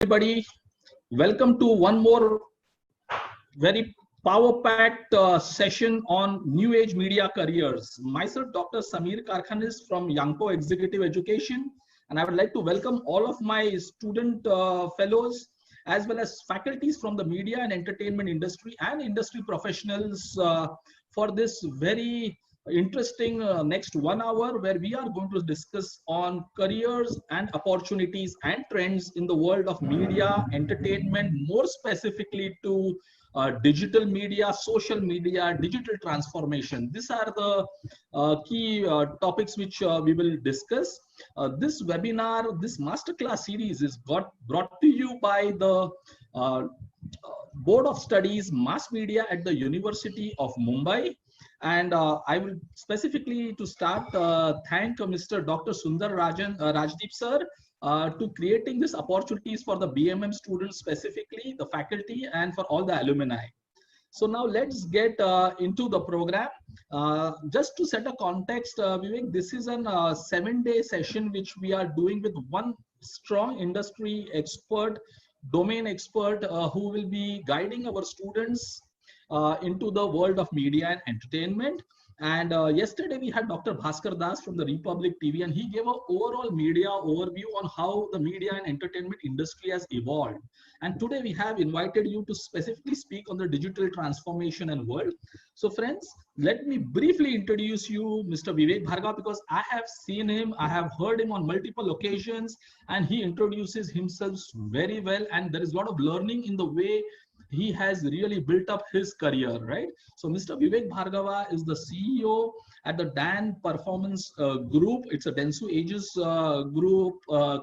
Everybody. Welcome to one more very power-packed session on New Age Media Careers. Myself, Dr. Samir Karkhanis from Yanko Executive Education, and I would like to welcome all of my student fellows as well as faculties from the media and entertainment industry and industry professionals for this very interesting next 1 hour where we are going to discuss on careers and opportunities and trends in the world of media entertainment, more specifically to digital media, social media, digital transformation. These are the key topics which we will discuss. This webinar, this masterclass series is brought to you by the Board of Studies Mass Media at the University of Mumbai. And I will specifically to start thank Mr. Dr. Sundar Rajdeep sir to creating these opportunities for the BMM students specifically, the faculty and for all the alumni. So now let's get into the program. Just to set a context, Vivek, this is a 7-day session which we are doing with one strong industry expert, domain expert who will be guiding our students into the world of media and entertainment. And yesterday we had Dr. Bhaskar Das from the Republic TV, and he gave an overall media overview on how the media and entertainment industry has evolved. And today we have invited you to specifically speak on the digital transformation and world. So friends, let me briefly introduce you Mr. Vivek Barghava, because I have seen him, I have heard him on multiple occasions, and he introduces himself very well. And there is a lot of learning in the way he has really built up his career, right? So Mr. Vivek Barghava is the CEO at the DAN Performance Group. It's a Dentsu Aegis Group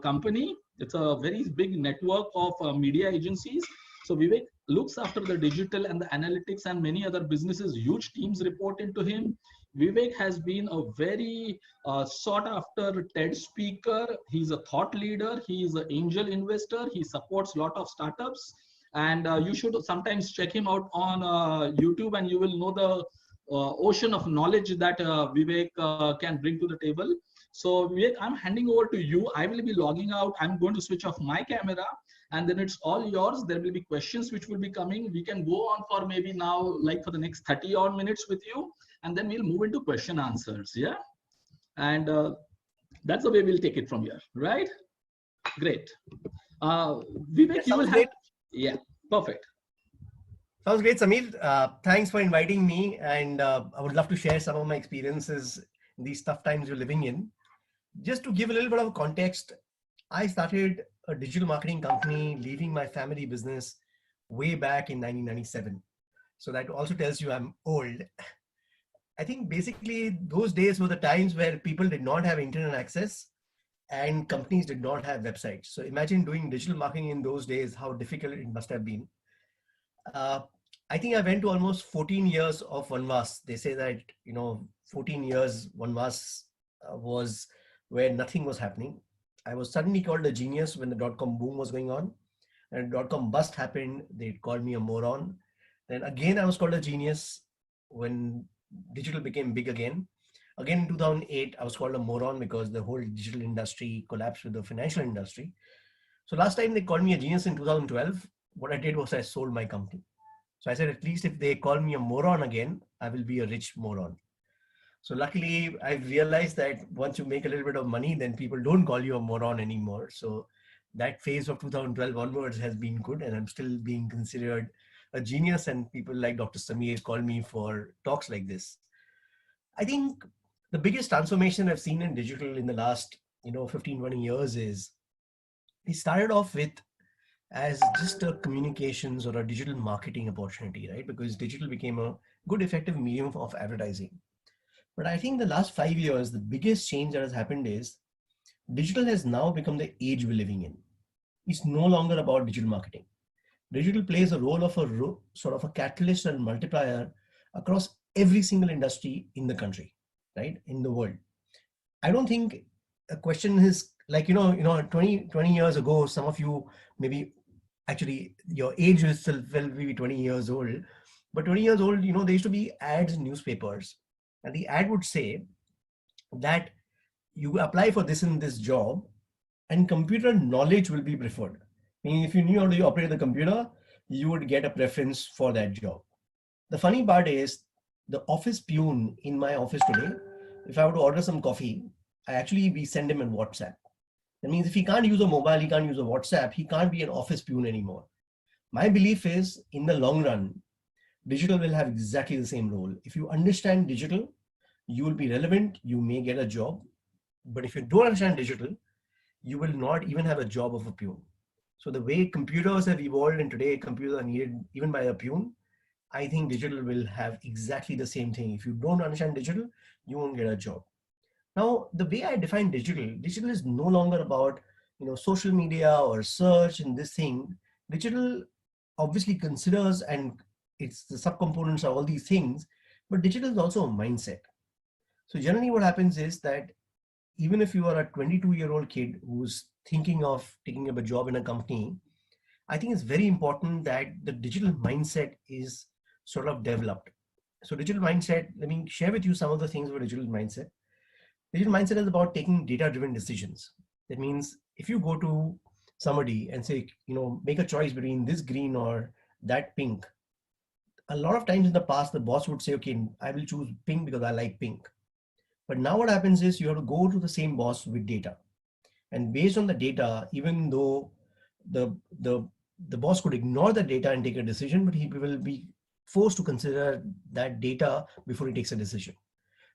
company. It's a very big network of media agencies. So Vivek looks after the digital and the analytics and many other businesses. Huge teams report into him. Vivek has been a very sought after TED speaker. He's a thought leader. He is an angel investor. He supports a lot of startups. And you should sometimes check him out on YouTube, and you will know the ocean of knowledge that Vivek can bring to the table. So Vivek, I'm handing over to you. I will be logging out. I'm going to switch off my camera, and then it's all yours. There will be questions which will be coming. We can go on for maybe now, like for the next 30 odd minutes with you, and then we'll move into question answers. Yeah. And that's the way we'll take it from here, right? Great. Vivek, you will have... Yeah, perfect. Sounds great, Samir. Thanks for inviting me, and I would love to share some of my experiences in these tough times you're living in. Just to give a little bit of context, I started a digital marketing company, leaving my family business way back in 1997. So that also tells you I'm old. I think basically those days were the times where people did not have internet access and companies did not have websites. So imagine doing digital marketing in those days, how difficult it must have been. I think I went to almost 14 years of Vanvas. They say that, 14 years Vanvas was where nothing was happening. I was suddenly called a genius when the dot-com boom was going on. And dot-com bust happened, they called me a moron. Then again, I was called a genius when digital became big again. Again, in 2008, I was called a moron because the whole digital industry collapsed with the financial industry. So last time they called me a genius in 2012, what I did was I sold my company. So I said, at least if they call me a moron again, I will be a rich moron. So luckily, I realized that once you make a little bit of money, then people don't call you a moron anymore. So that phase of 2012 onwards has been good, and I'm still being considered a genius, and people like Dr. Samir call me for talks like this. I think the biggest transformation I've seen in digital in the last, 15, 20 years is we started off with as just a communications or a digital marketing opportunity, right? Because digital became a good, effective medium of advertising. But I think the last 5 years, the biggest change that has happened is digital has now become the age we're living in. It's no longer about digital marketing. Digital plays a role of sort of a catalyst and multiplier across every single industry in the country, right? In the world. I don't think a question is like, 20 years ago, some of you maybe actually your age is still well, maybe 20 years old, but 20 years old, there used to be ads in newspapers, and the ad would say that you apply for this and this job and computer knowledge will be preferred. Meaning if you knew how to operate the computer, you would get a preference for that job. The funny part is the office peon in my office today, if I were to order some coffee, we send him a WhatsApp. That means if he can't use a mobile, he can't use a WhatsApp, he can't be an office peon anymore. My belief is in the long run, digital will have exactly the same role. If you understand digital, you will be relevant, you may get a job. But if you don't understand digital, you will not even have a job of a peon. So the way computers have evolved and today computers are needed even by a peon, I think digital will have exactly the same thing. If you don't understand digital, you won't get a job. Now, the way I define digital is no longer about social media or search and this thing. Digital obviously considers and it's the subcomponents of all these things, but digital is also a mindset. So generally what happens is that even if you are a 22-year-old kid who's thinking of taking up a job in a company, I think it's very important that the digital mindset is sort of developed. So digital mindset, let me share with you some of the things for digital mindset. Digital mindset is about taking data-driven decisions. That means if you go to somebody and say, make a choice between this green or that pink, a lot of times in the past, the boss would say, okay, I will choose pink because I like pink. But now what happens is you have to go to the same boss with data. And based on the data, even though the, the, the boss could ignore the data and take a decision, but he will be forced to consider that data before he takes a decision.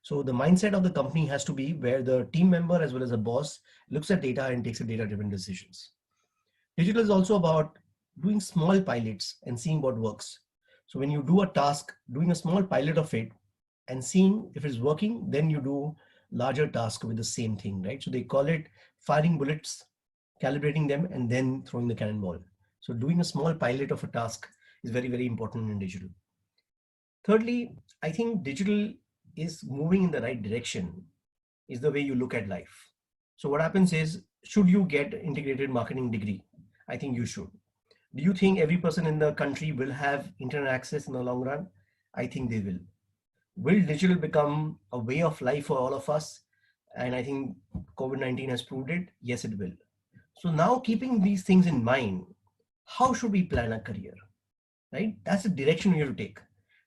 So the mindset of the company has to be where the team member as well as the boss looks at data and takes a data-driven decisions. Digital is also about doing small pilots and seeing what works. So when you do a task, doing a small pilot of it and seeing if it's working, then you do larger task with the same thing, right? So they call it firing bullets, calibrating them, and then throwing the cannonball. So doing a small pilot of a task is very, very important in digital. Thirdly, I think digital is moving in the right direction is the way you look at life. So what happens is, should you get integrated marketing degree? I think you should. Do you think every person in the country will have internet access in the long run? I think they will. Will digital become a way of life for all of us? And I think COVID-19 has proved it. Yes, it will. So now keeping these things in mind, how should we plan a career? Right? That's the direction we have to take.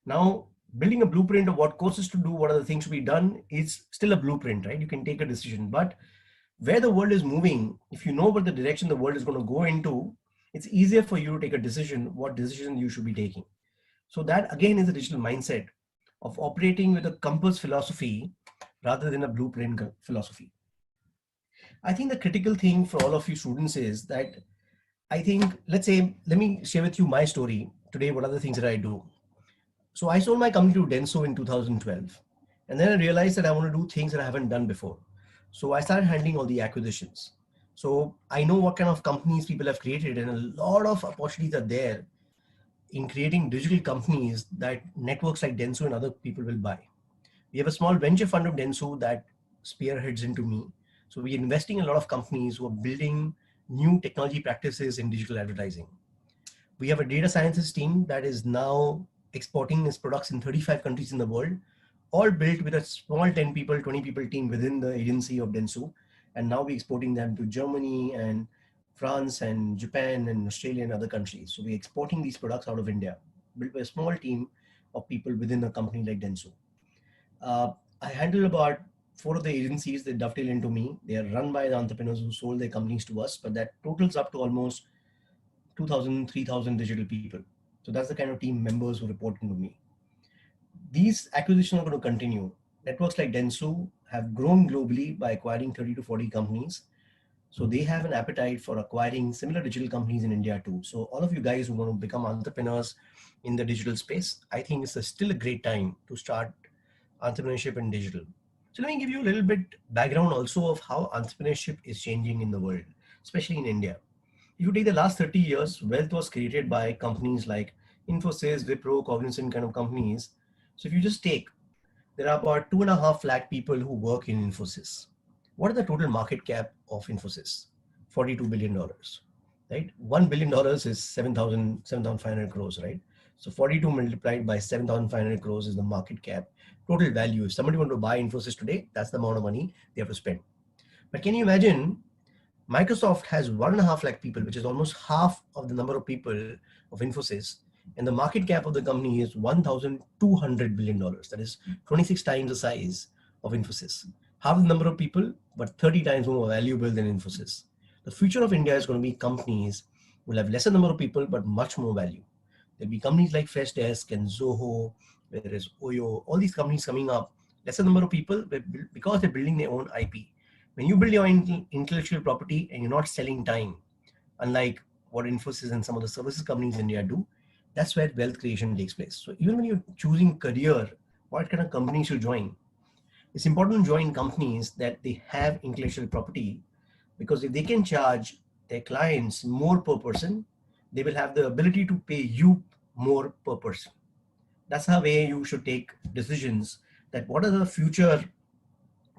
Now, building a blueprint of what courses to do, what are the things to be done is still a blueprint, right? You can take a decision, but where the world is moving, if you know what the direction the world is going to go into, it's easier for you to take a decision, what decision you should be taking. So that again is a digital mindset of operating with a compass philosophy rather than a blueprint philosophy. I think the critical thing for all of you students is that I think, let's say, let me share with you my story today. What are the things that I do? So I sold my company to Denso in 2012. And then I realized that I want to do things that I haven't done before. So I started handling all the acquisitions. So I know what kind of companies people have created, and a lot of opportunities are there in creating digital companies that networks like Denso and other people will buy. We have a small venture fund of Denso that spearheads into me. So we're investing in a lot of companies who are building new technology practices in digital advertising. We have a data sciences team that is now exporting its products in 35 countries in the world, all built with a small 10 people, 20 people team within the agency of Denso. And now we're exporting them to Germany and France and Japan and Australia and other countries. So we're exporting these products out of India, built by a small team of people within a company like Denso. I handle about 4 of the agencies that dovetail into me. They are run by the entrepreneurs who sold their companies to us, but that totals up to almost 2,000, 3,000 digital people. So that's the kind of team members who report into me. These acquisitions are going to continue. Networks like Denso have grown globally by acquiring 30 to 40 companies. So they have an appetite for acquiring similar digital companies in India too. So all of you guys who want to become entrepreneurs in the digital space, I think it's still a great time to start entrepreneurship in digital. So let me give you a little bit background also of how entrepreneurship is changing in the world, especially in India. If you take the last 30 years, wealth was created by companies like Infosys, Wipro, Cognizant kind of companies. So if you just take, there are about 2.5 lakh people who work in Infosys. What is the total market cap of Infosys? $42 billion, right? $1 billion is 7,500 crores, right? So 42 multiplied by 7,500 crores is the market cap. Total value. If somebody want to buy Infosys today, that's the amount of money they have to spend. But can you imagine Microsoft has 1.5 lakh people, which is almost half of the number of people of Infosys. And the market cap of the company is $1,200 billion. That is 26 times the size of Infosys. Half the number of people, but 30 times more valuable than Infosys. The future of India is going to be companies will have lesser number of people, but much more value. There'll be companies like Freshdesk and Zoho, there is Oyo, all these companies coming up. Lesser number of people because they're building their own IP. When you build your intellectual property and you're not selling time, unlike what Infosys and some of the services companies in India do, that's where wealth creation takes place. So even when you're choosing career, what kind of companies you join, it's important to join companies that they have intellectual property, because if they can charge their clients more per person, they will have the ability to pay you more per person. That's how way you should take decisions, that what are the future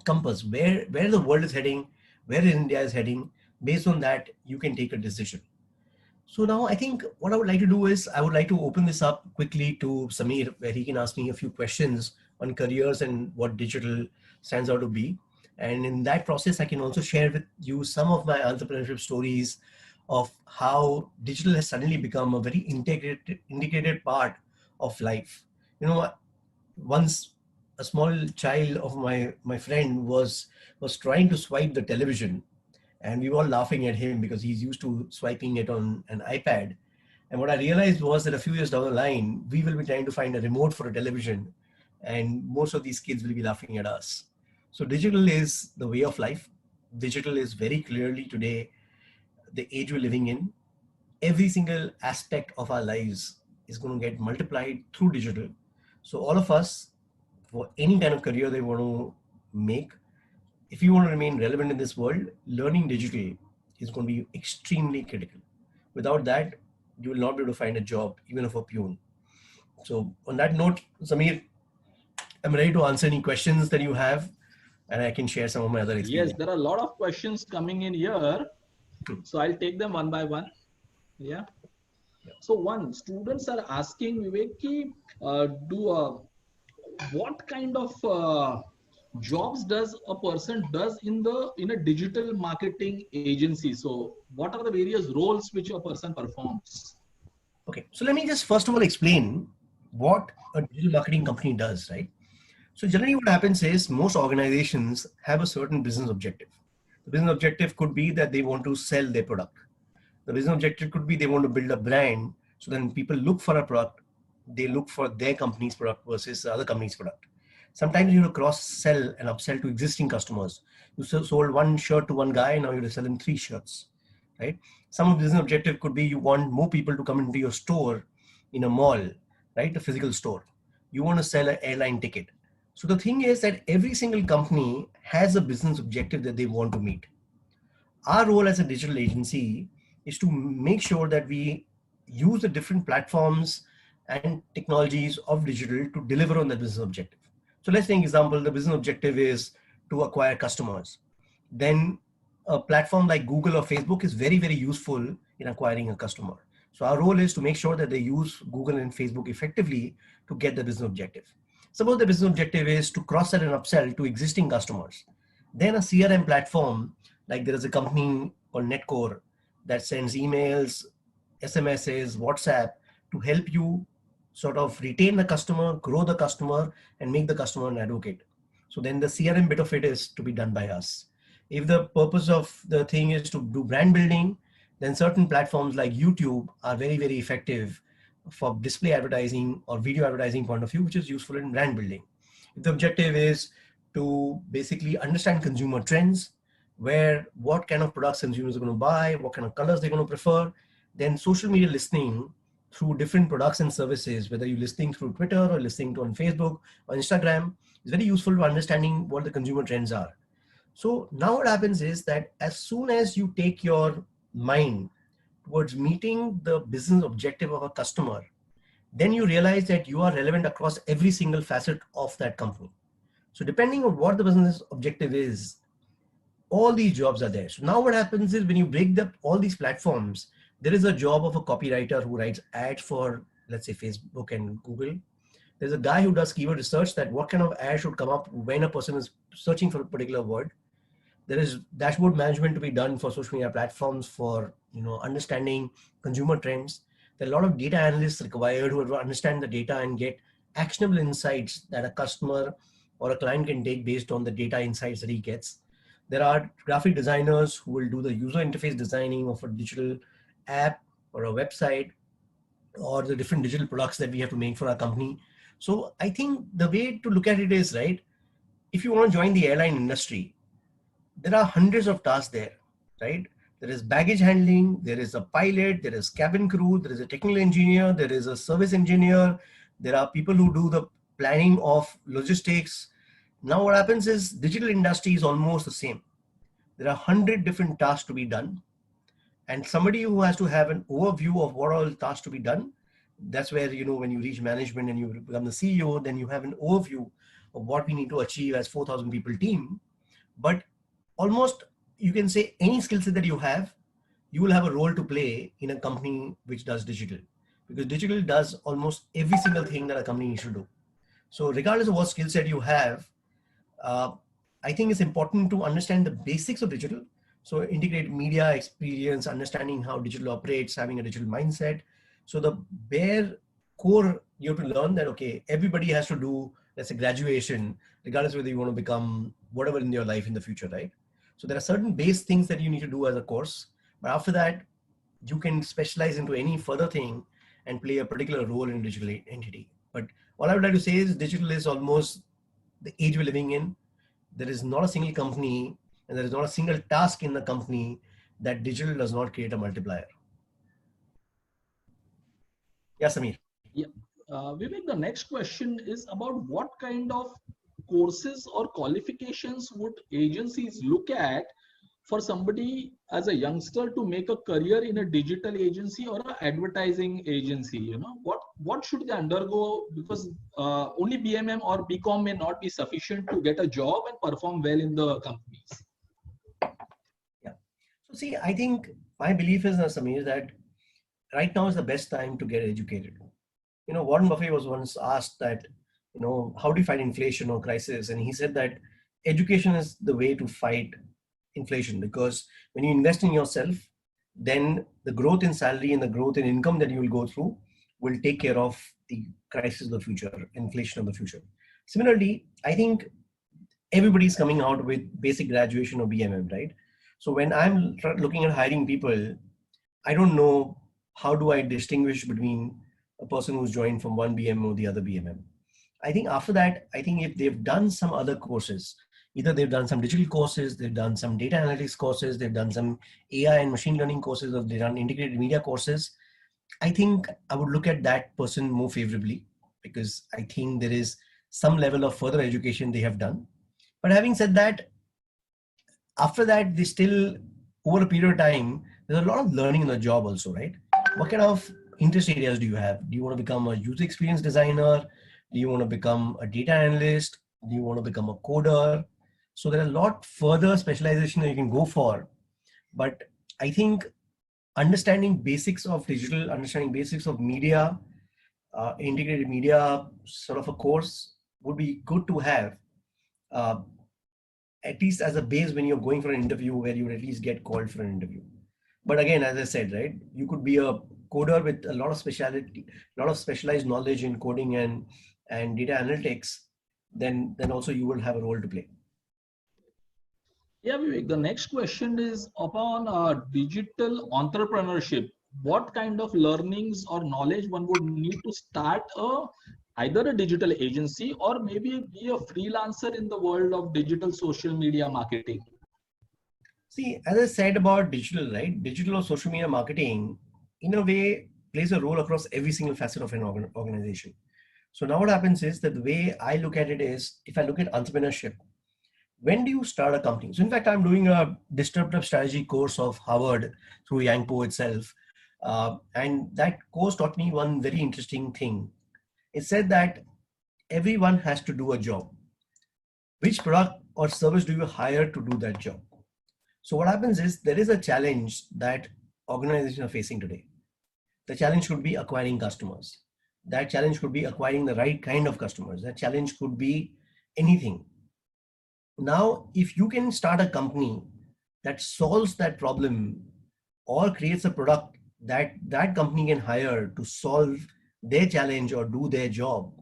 compass, where the world is heading, where India is heading. Based on that, you can take a decision. So now I think what I would like to do is I would like to open this up quickly to Samir, where he can ask me a few questions on careers and what digital stands out to be. And in that process, I can also share with you some of my entrepreneurship stories of how digital has suddenly become a very integrated part of life. You know, once a small child of my friend was trying to swipe the television, and we were all laughing at him because he's used to swiping it on an iPad. And what I realized was that a few years down the line, we will be trying to find a remote for a television, and most of these kids will be laughing at us. So digital is the way of life. Digital is very clearly today the age we're living in. Every single aspect of our lives is going to get multiplied through digital. So all of us, for any kind of career they want to make, if you want to remain relevant in this world, learning digital is going to be extremely critical. Without that, you will not be able to find a job, even of a peon. So on that note, Samir, I'm ready to answer any questions that you have, and I can share some of my other Yes, experience. there are a lot of questions coming in here. So I'll take them one by one. Yeah. So one, students are asking Vivek, do what kind of jobs does a person does in a digital marketing agency? So what are the various roles which a person performs? Okay, so let me just first of all explain what a digital marketing company does, right? So generally what happens is most organizations have a certain business objective. The business objective could be that they want to sell their product. The business objective could be they want to build a brand, so then people look for a product, they look for their company's product versus the other company's product. Sometimes you cross sell and upsell to existing customers. You sold one shirt to one guy, now you're selling 3 shirts, right? Some of the business objective could be you want more people to come into your store in a mall, right? A physical store. You want to sell an airline ticket. So the thing is that every single company has a business objective that they want to meet. Our role as a digital agency is to make sure that we use the different platforms and technologies of digital to deliver on the business objective. So let's take example, the business objective is to acquire customers. Then a platform like Google or Facebook is very, very useful in acquiring a customer. So our role is to make sure that they use Google and Facebook effectively to get the business objective. Suppose the business objective is to cross-sell and upsell to existing customers. Then a CRM platform, like there is a company called Netcore that sends emails, SMSs, WhatsApp to help you sort of retain the customer, grow the customer, and make the customer an advocate. So then the CRM bit of it is to be done by us. If the purpose of the thing is to do brand building, then certain platforms like YouTube are very, very effective for display advertising or video advertising point of view, which is useful in brand building. If the objective is to basically understand consumer trends, where what kind of products consumers are going to buy, what kind of colors they're going to prefer, then social media listening through different products and services, whether you're listening through Twitter or listening to on Facebook or Instagram, is very useful to understanding what the consumer trends are. So now what happens is that as soon as you take your mind towards meeting the business objective of a customer, then you realize that you are relevant across every single facet of that company. So depending on what the business objective is, all these jobs are there. So now what happens is when you break up all these platforms, there is a job of a copywriter who writes ads for, let's say, Facebook and Google. There's a guy who does keyword research, that what kind of ad should come up when a person is searching for a particular word. There is dashboard management to be done for social media platforms for understanding consumer trends. There are a lot of data analysts required who will understand the data and get actionable insights that a customer or a client can take based on the data insights that he gets. There are graphic designers who will do the user interface designing of a digital app or a website or the different digital products that we have to make for our company. So I think the way to look at it is, right, if you want to join the airline industry, there are hundreds of tasks there, right? There is baggage handling, there is a pilot, there is cabin crew, there is a technical engineer, there is a service engineer, there are people who do the planning of logistics. Now what happens is digital industry is almost the same. There are 100 different tasks to be done, and somebody who has to have an overview of what all tasks to be done. That's where, when you reach management and you become the CEO, then you have an overview of what we need to achieve as 4,000 people team. But almost you can say any skill set that you will have a role to play in a company which does digital, because digital does almost every single thing that a company needs to do. So regardless of what skill set you have, uh, I think it's important to understand the basics of digital. So integrate media experience, understanding how digital operates, having a digital mindset. So the bare core, you have to learn that, okay, everybody has to do, let's say, graduation, regardless whether you want to become whatever in your life in the future, right? So there are certain base things that you need to do as a course, but after that, you can specialize into any further thing and play a particular role in digital entity. But all I would like to say is digital is almost the age we're living in. There is not a single company and there is not a single task in the company that digital does not create a multiplier. Yeah, Samir. Yeah. Vivek, the next question is about what kind of courses or qualifications would agencies look at for somebody as a youngster to make a career in a digital agency or an advertising agency? What should they undergo? Because only BMM or BCom may not be sufficient to get a job and perform well in the companies. Yeah. So see, I think my belief is, Samir, that right now is the best time to get educated. Warren Buffett was once asked that, how do you fight inflation or crisis? And he said that education is the way to fight inflation, because when you invest in yourself, then the growth in salary and the growth in income that you will go through will take care of the crisis of the future, inflation of the future. Similarly, I think everybody's coming out with basic graduation of BMM, right? So when I'm looking at hiring people, I don't know how do I distinguish between a person who's joined from one BM or the other BMM. I think after that, I think if they've done some other courses, either they've done some digital courses, they've done some data analytics courses, they've done some AI and machine learning courses, or they've done integrated media courses, I think I would look at that person more favorably, because I think there is some level of further education they have done. But having said that, after that, they still, over a period of time, there's a lot of learning in the job also, right? What kind of interest areas do you have? Do you want to become a user experience designer? Do you want to become a data analyst? Do you want to become a coder? So there are a lot further specialization that you can go for. But I think understanding basics of digital, understanding basics of media, integrated media sort of a course would be good to have, uh, at least as a base when you're going for an interview, where you would at least get called for an interview. But again, as I said, right, you could be a coder with a lot of speciality, a lot of specialized knowledge in coding and data analytics, then also you will have a role to play. Yeah, Vivek, the next question is upon digital entrepreneurship. What kind of learnings or knowledge one would need to start either a digital agency or maybe be a freelancer in the world of digital social media marketing? See, as I said about digital, right, digital or social media marketing, in a way, plays a role across every single facet of an organization. So now what happens is that the way I look at it is, if I look at entrepreneurship, when do you start a company? So in fact, I'm doing a disruptive strategy course of Harvard through Yangpo itself. And that course taught me one very interesting thing. It said that everyone has to do a job. Which product or service do you hire to do that job? So what happens is there is a challenge that organizations are facing today. The challenge could be acquiring customers. That challenge could be acquiring the right kind of customers. That challenge could be anything. Now, if you can start a company that solves that problem or creates a product that that company can hire to solve their challenge or do their job,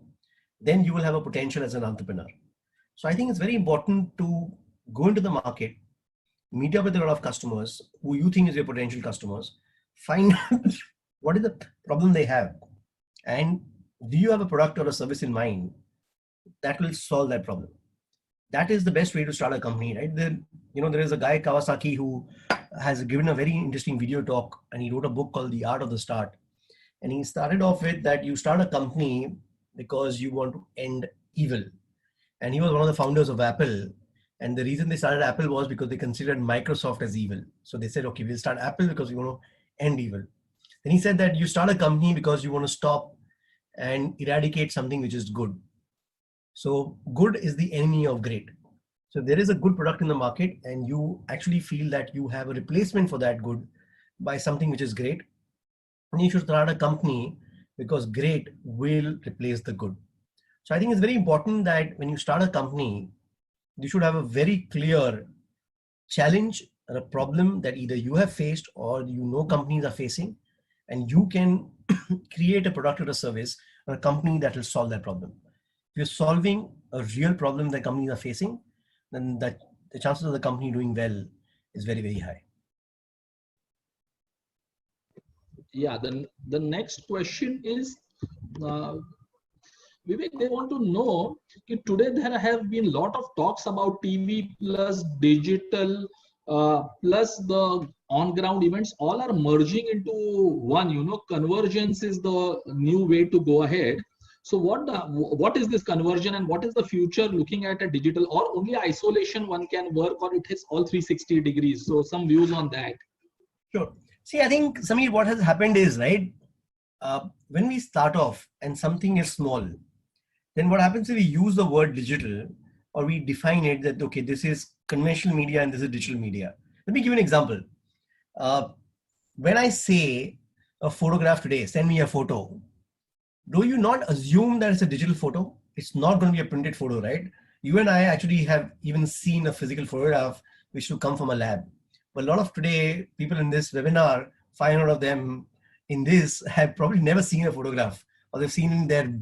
then you will have a potential as an entrepreneur. So I think it's very important to go into the market, meet up with a lot of customers who you think is your potential customers, find out what is the problem they have, and do you have a product or a service in mind that will solve that problem. That is the best way to start a company, right? There is a guy Kawasaki who has given a very interesting video talk, and he wrote a book called The Art of the Start. And he started off with that you start a company because you want to end evil. And he was one of the founders of Apple. And the reason they started Apple was because they considered Microsoft as evil. So they said, okay, we'll start Apple because we want to end evil. Then he said that you start a company because you want to stop and eradicate something which is good. So good is the enemy of great. So if there is a good product in the market and you actually feel that you have a replacement for that good by something which is great, then you should start a company because great will replace the good. So I think it's very important that when you start a company, you should have a very clear challenge or a problem that either you have faced or companies are facing, and you can create a product or a service or a company that will solve that problem. If you're solving a real problem that companies are facing, then that the chances of the company doing well is very, very high. Yeah, then the next question is, uh, Vivek, they want to know that today there have been a lot of talks about TV plus digital plus the on-ground events all are merging into one. Convergence is the new way to go ahead. So what is this conversion and what is the future looking at a digital, or only isolation one can work, or it has all 360 degrees? So some views on that. Sure. See, I think, Sameer, what has happened is, right, when we start off and something is small, then what happens is we use the word digital or we define it that, okay, this is conventional media and this is digital media. Let me give you an example. When I say a photograph today, send me a photo, do you not assume that it's a digital photo? It's not going to be a printed photo, right? You and I actually have even seen a physical photograph which will come from a lab. But a lot of today, people in this webinar, 500 of them in this have probably never seen a photograph, or they've seen their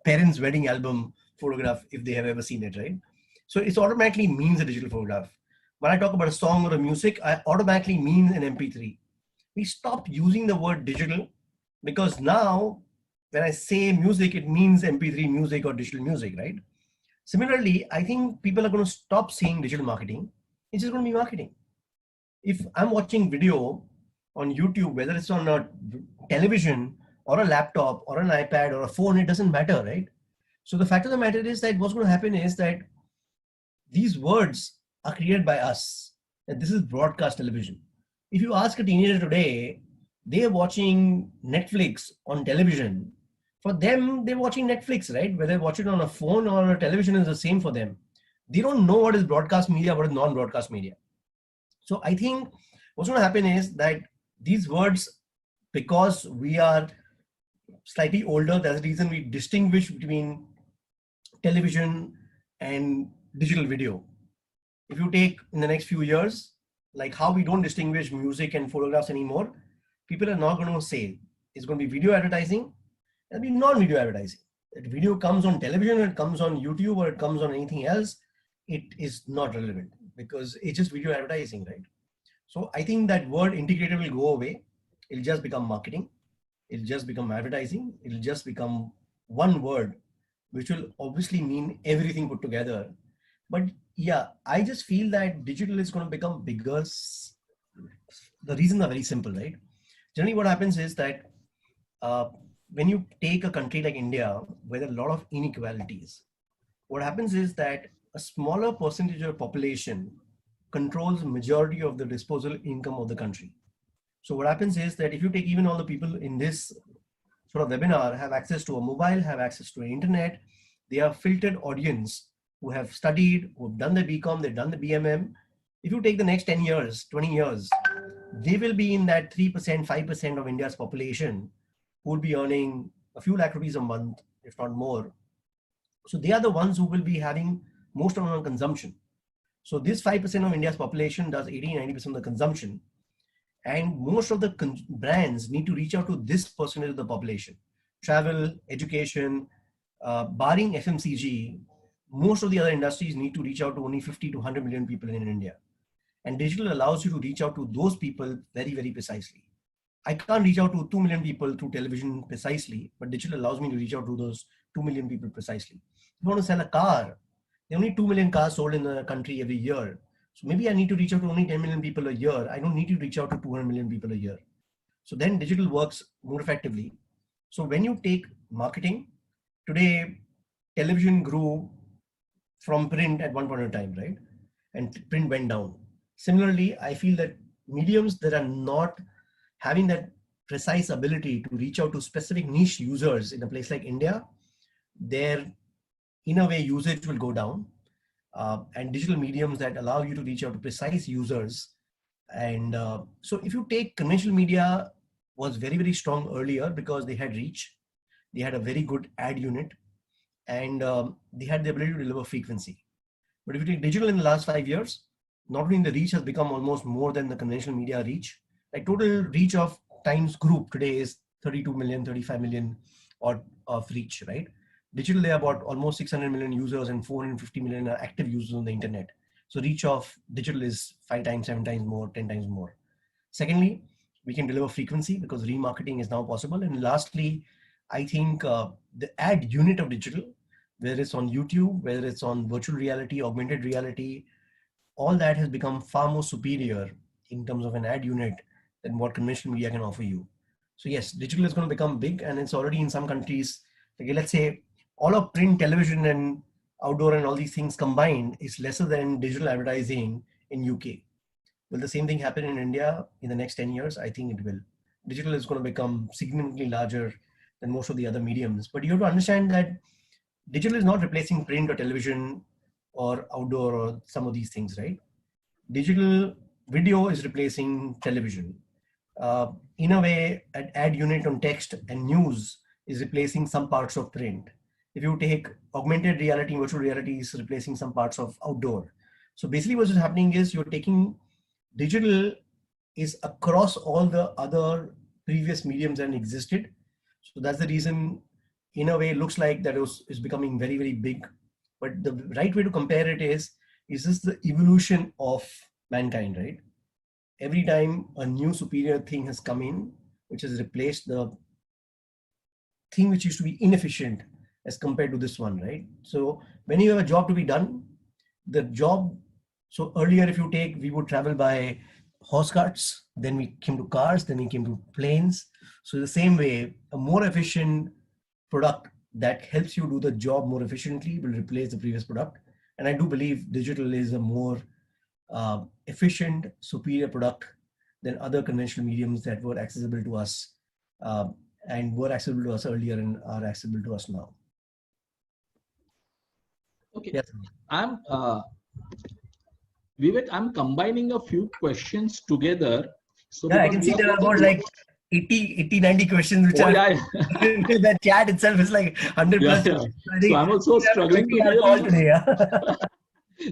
parents' wedding album photograph if they have ever seen it, right? So it automatically means a digital photograph. When I talk about a song or a music, I automatically mean an MP3. We stopped using the word digital because now when I say music, it means MP3 music or digital music, right? Similarly, I think people are going to stop saying digital marketing. It's just going to be marketing. If I'm watching video on YouTube, whether it's on a television or a laptop or an iPad or a phone, it doesn't matter, right? So the fact of the matter is that what's going to happen is that these words are created by us. And this is broadcast television. If you ask a teenager today, they're watching Netflix on television. For them, they're watching Netflix, right? Whether they watch it on a phone or a television is the same for them. They don't know what is broadcast media, what is non-broadcast media. So I think what's going to happen is that these words, because we are slightly older, that's the reason we distinguish between television and digital video. If you take in the next few years, like how we don't distinguish music and photographs anymore, people are not going to say it's going to be video advertising, it'll be non-video advertising. If video comes on television, it comes on YouTube, or it comes on anything else, it is not relevant because it's just video advertising, right? So I think that word integrated will go away. It'll just become marketing. It'll just become advertising. It'll just become one word, which will obviously mean everything put together. But yeah, I just feel that digital is going to become bigger. The reasons are very simple, right? Generally, what happens is that when you take a country like India, where there are a lot of inequalities, what happens is that a smaller percentage of population controls majority of the disposable income of the country. So what happens is that if you take even all the people in this sort of webinar have access to a mobile, have access to an internet, they are filtered audience who have studied, who have done the BCom, they've done the BMM. If you take the next 10 years, 20 years, they will be in that 3%, 5% of India's population who will be earning a few lakh rupees a month, if not more. So they are the ones who will be having most amount of consumption. So this 5% of India's population does 80-90% of the consumption. And most of the brands need to reach out to this percentage of the population. Travel, education, barring FMCG, most of the other industries need to reach out to only 50 to 100 million people in India. And digital allows you to reach out to those people very, very precisely. I can't reach out to 2 million people through television precisely, but digital allows me to reach out to those 2 million people precisely. If you want to sell a car, there are only 2 million cars sold in the country every year. So maybe I need to reach out to only 10 million people a year. I don't need to reach out to 200 million people a year. So then digital works more effectively. So when you take marketing, today television grew from print at one point in time, right? And print went down. Similarly, I feel that mediums that are not having that precise ability to reach out to specific niche users in a place like India, their, in a way, usage will go down. And digital mediums that allow you to reach out to precise users. And so if you take conventional media was very, very strong earlier because they had reach, they had a very good ad unit, and they had the ability to deliver frequency. But if you take digital in the last 5 years, not only the reach has become almost more than the conventional media reach, like total reach of Times Group today is 32 million, 35 million of reach, right? Digital, they are about almost 600 million users and 450 million are active users on the internet. So reach of digital is 5 times, 7 times more, 10 times more. Secondly, we can deliver frequency because remarketing is now possible. And lastly, I think the ad unit of digital, whether it's on YouTube, whether it's on virtual reality, augmented reality, all that has become far more superior in terms of an ad unit than what conventional media can offer you. So yes, digital is going to become big, and it's already in some countries. Like let's say all of print, television, and outdoor and all these things combined is lesser than digital advertising in UK. Will the same thing happen in India in the next 10 years? I think it will. Digital is going to become significantly larger than most of the other mediums. But you have to understand that digital is not replacing print or television or outdoor or some of these things, right? Digital video is replacing television. In a way, an ad unit on text and news is replacing some parts of print. If you take augmented reality, virtual reality is replacing some parts of outdoor. So basically what is happening is you're taking digital is across all the other previous mediums that existed. So that's the reason, in a way, it looks like that is becoming very, very big. But the right way to compare it is this the evolution of mankind, right? Every time a new superior thing has come in, which has replaced the thing which used to be inefficient as compared to this one, right? So when you have a job to be done, the job, so earlier if you take, we would travel by horse carts, then we came to cars, then we came to planes. So the same way, a more efficient product that helps you do the job more efficiently will replace the previous product. And I do believe digital is a more efficient, superior product than other conventional mediums that were accessible to us and were accessible to us earlier and are accessible to us now. Okay. Yes. I'm Vivek, I'm combining a few questions together. So yeah, I can see there are about like 80, 90 questions which are that chat itself is like 100 plus. Yeah. So I'm also struggling to today,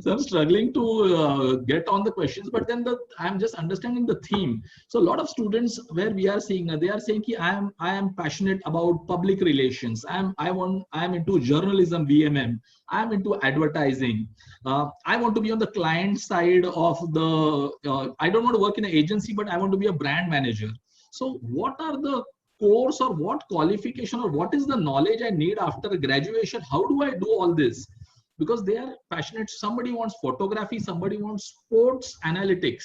So I'm struggling to get on the questions, but then I'm just understanding the theme. So a lot of students where we are seeing, they are saying I am passionate about public relations. I am into journalism, VMM. I am into advertising. I want to be on the client side of the. I don't want to work in an agency, but I want to be a brand manager. So what are the course or what qualification or what is the knowledge I need after graduation? How do I do all this? Because they are passionate. Somebody wants photography, somebody wants sports analytics,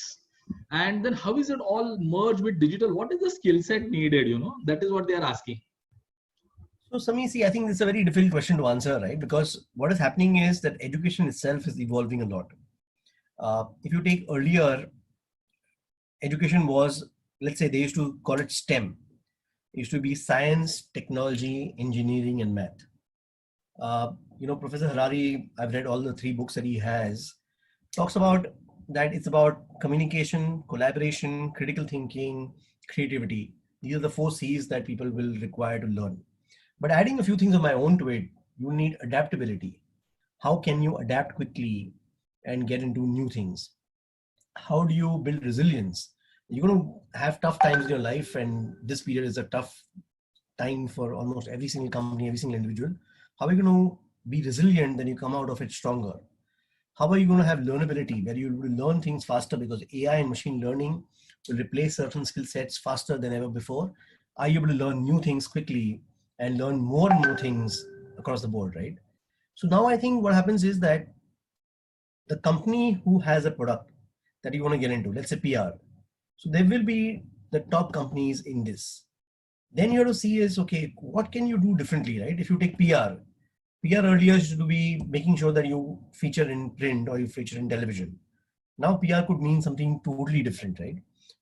and then how is it all merged with digital? What is the skill set needed? That is what they are asking. So Sami, see, I think it's a very difficult question to answer, right? Because what is happening is that education itself is evolving a lot. If you take earlier, education was, let's say they used to call it STEM. It used to be science, technology, engineering, and math. Professor Harari, I've read all the 3 books that he has, talks about that it's about communication, collaboration, critical thinking, creativity. These are the 4 C's that people will require to learn. But adding a few things of my own to it, you need adaptability. How can you adapt quickly and get into new things? How do you build resilience? You're going to have tough times in your life, and this period is a tough time for almost every single company, every single individual. How are you going to be resilient? Then you come out of it stronger. How are you going to have learnability, where you will learn things faster because AI and machine learning will replace certain skill sets faster than ever before? Are you able to learn new things quickly and learn more and more things across the board, right? So now I think what happens is that the company who has a product that you want to get into, let's say PR, so there will be the top companies in this. Then you have to see is, okay, what can you do differently, right? If you take PR earlier used to be making sure that you feature in print or you feature in television. Now PR could mean something totally different, right?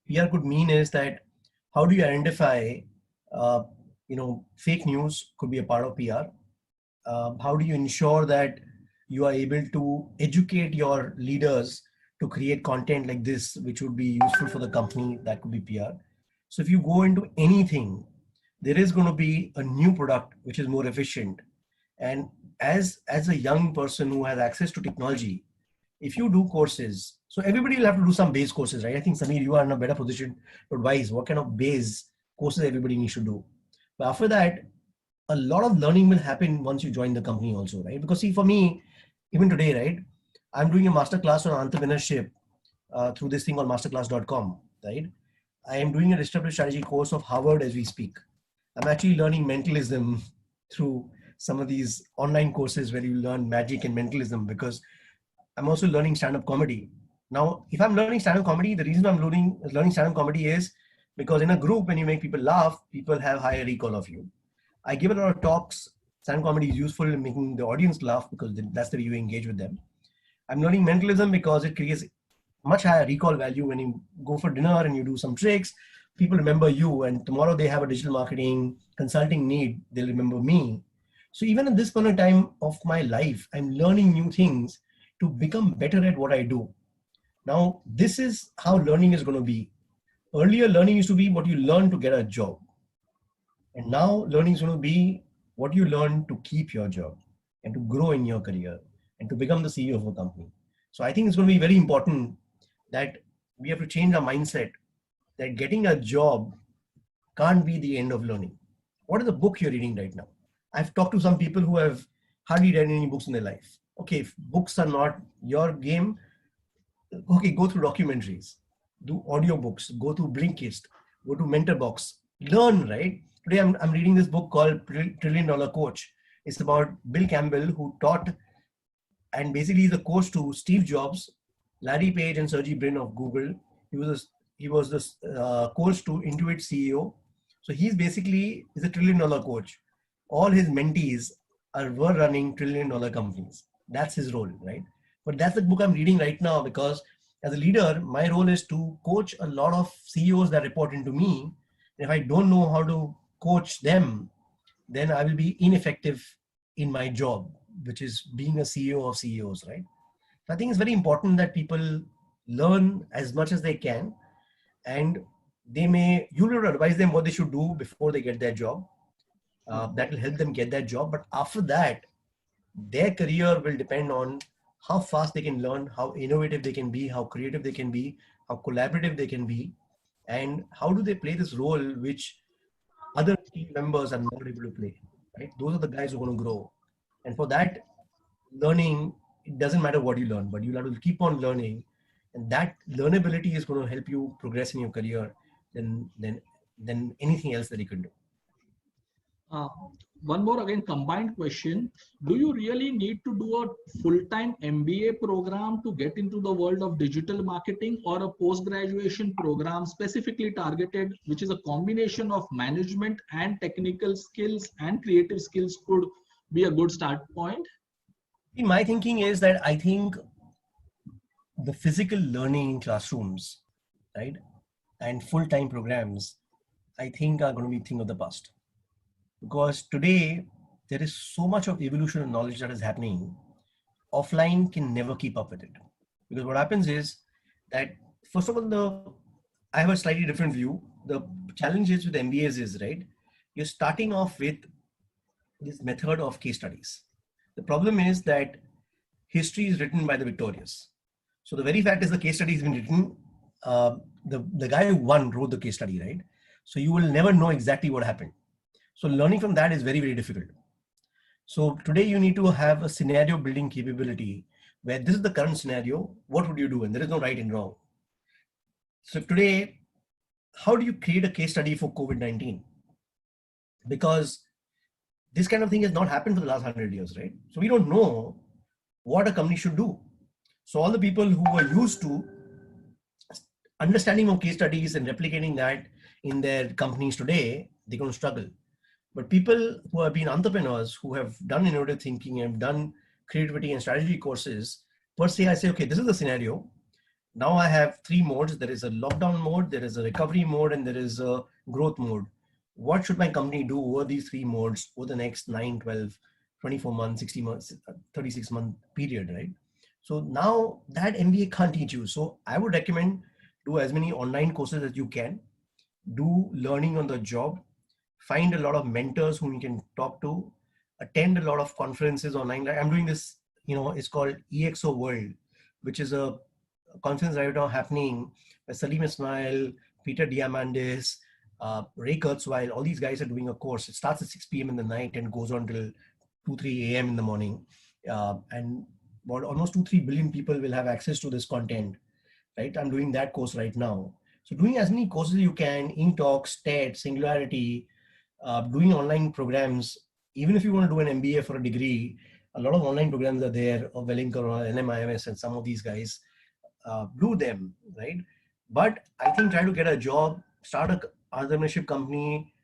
PR could mean is that how do you identify, uh, fake news could be a part of PR. How do you ensure that you are able to educate your leaders to create content like this, which would be useful for the company? That could be PR. So if you go into anything, there is going to be a new product which is more efficient. And as a young person who has access to technology, if you do courses, so everybody will have to do some base courses, right? I think Samir, you are in a better position to advise what kind of base courses everybody needs to do. But after that, a lot of learning will happen once you join the company also, right? Because see, for me, even today, right, I'm doing a master class on entrepreneurship through this thing called masterclass.com, right? I am doing a disruptive strategy course of Harvard as we speak. I'm actually learning mentalism through some of these online courses where you learn magic and mentalism, because I'm also learning stand-up comedy. Now, if I'm learning stand-up comedy, the reason I'm learning stand-up comedy is because in a group, when you make people laugh, people have higher recall of you. I give a lot of talks. Stand comedy is useful in making the audience laugh because that's the way you engage with them. I'm learning mentalism because it creates much higher recall value. When you go for dinner and you do some tricks, people remember you, and tomorrow they have a digital marketing consulting need, they'll remember me. So even at this point in time of my life, I'm learning new things to become better at what I do. Now, this is how learning is going to be. Earlier, learning used to be what you learn to get a job. And now learning is going to be what you learn to keep your job and to grow in your career and to become the CEO of a company. So I think it's going to be very important that we have to change our mindset that getting a job can't be the end of learning. What is the book you're reading right now? I've talked to some people who have hardly read any books in their life. Okay, if books are not your game, okay, go through documentaries, do audiobooks, go to Blinkist, go to Mentorbox, learn, right? Today I'm reading this book called Trillion Dollar Coach. It's about Bill Campbell, who taught and basically is the coach to Steve Jobs, Larry Page, and Sergey Brin of Google. He was the coach to Intuit CEO. So he's basically is a $1 trillion coach. All his mentees were running $1 trillion companies. That's his role, right? But that's the book I'm reading right now, because as a leader, my role is to coach a lot of CEOs that report into me. And if I don't know how to coach them, then I will be ineffective in my job, which is being a CEO of CEOs, right? So I think it's very important that people learn as much as they can, and you will advise them what they should do before they get their job. That will help them get that job. But after that, their career will depend on how fast they can learn, how innovative they can be, how creative they can be, how collaborative they can be, and how do they play this role which other team members are not able to play, right? Those are the guys who are going to grow. And for that, learning, it doesn't matter what you learn, but you'll have to keep on learning. And that learnability is going to help you progress in your career than anything else that you can do. Uh, One more again combined question. Do you really need to do a full-time MBA program to get into the world of digital marketing, or a post-graduation program specifically targeted, which is a combination of management and technical skills and creative skills, could be a good start point? My thinking is that I think the physical learning in classrooms, right, and full-time programs, I think are going to be a thing of the past. Because today, there is so much of evolution of knowledge that is happening. Offline can never keep up with it. Because what happens is that, first of all, I have a slightly different view. The challenge is with MBAs is, right, you're starting off with this method of case studies. The problem is that history is written by the victorious. So the very fact is the case study has been written. The guy who won wrote the case study, right? So you will never know exactly what happened. So learning from that is very, very difficult. So today you need to have a scenario building capability where this is the current scenario. What would you do? And there is no right and wrong. So today, how do you create a case study for COVID-19? Because this kind of thing has not happened for the last 100 years, right? So we don't know what a company should do. So all the people who were used to understanding of case studies and replicating that in their companies today, they're going to struggle. But people who have been entrepreneurs, who have done innovative thinking and done creativity and strategy courses, per se, I say, okay, this is the scenario. Now I have three modes. There is a lockdown mode, there is a recovery mode, and there is a growth mode. What should my company do over these three modes over the next 9, 12, 24 months, 60 months, 36-month period, right? So now that MBA can't teach you. So I would recommend do as many online courses as you can, do learning on the job, find a lot of mentors whom you can talk to, attend a lot of conferences online. Like I'm doing this, it's called EXO World, which is a conference right now happening where Salim Ismail, Peter Diamandis, Ray Kurzweil, all these guys are doing a course. It starts at 6 p.m. in the night and goes on till 2, 3 a.m. in the morning. And about almost 2, 3 billion people will have access to this content, right? I'm doing that course right now. So doing as many courses you can, in-talks, TED, Singularity, doing online programs. Even if you want to do an MBA for a degree, a lot of online programs are there, or Wellinger or NMIMS and some of these guys. Do them, right? But I think try to get a job, start a entrepreneurship company,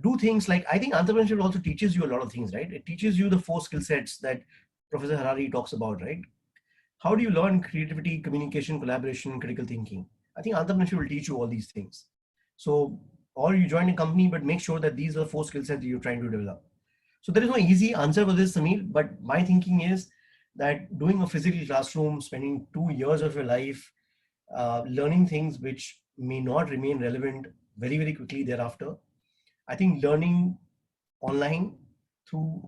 do things like, I think entrepreneurship also teaches you a lot of things, right? It teaches you the 4 skill sets that Professor Harari talks about, right? How do you learn creativity, communication, collaboration, critical thinking? I think entrepreneurship will teach you all these things. So, or you join a company, but make sure that these are 4 skill sets that you're trying to develop. So there is no easy answer for this, Samir, but my thinking is that doing a physical classroom, spending 2 years of your life, learning things which may not remain relevant very, very quickly thereafter. I think learning online through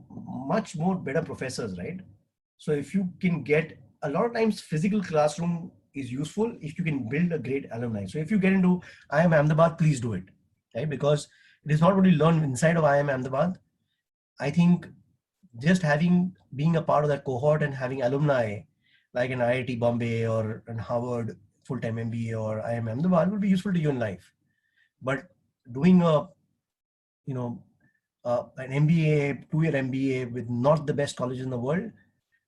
much more better professors, right? So if you can get, a lot of times physical classroom is useful if you can build a great alumni. So if you get into IIM Ahmedabad, please do it, right? Because it is not what you learn inside of IIM Ahmedabad. I think just being a part of that cohort and having alumni like an IIT Bombay or an Harvard full-time MBA or IIM Ahmedabad will be useful to you in life. But doing an MBA, 2-year MBA with not the best colleges in the world,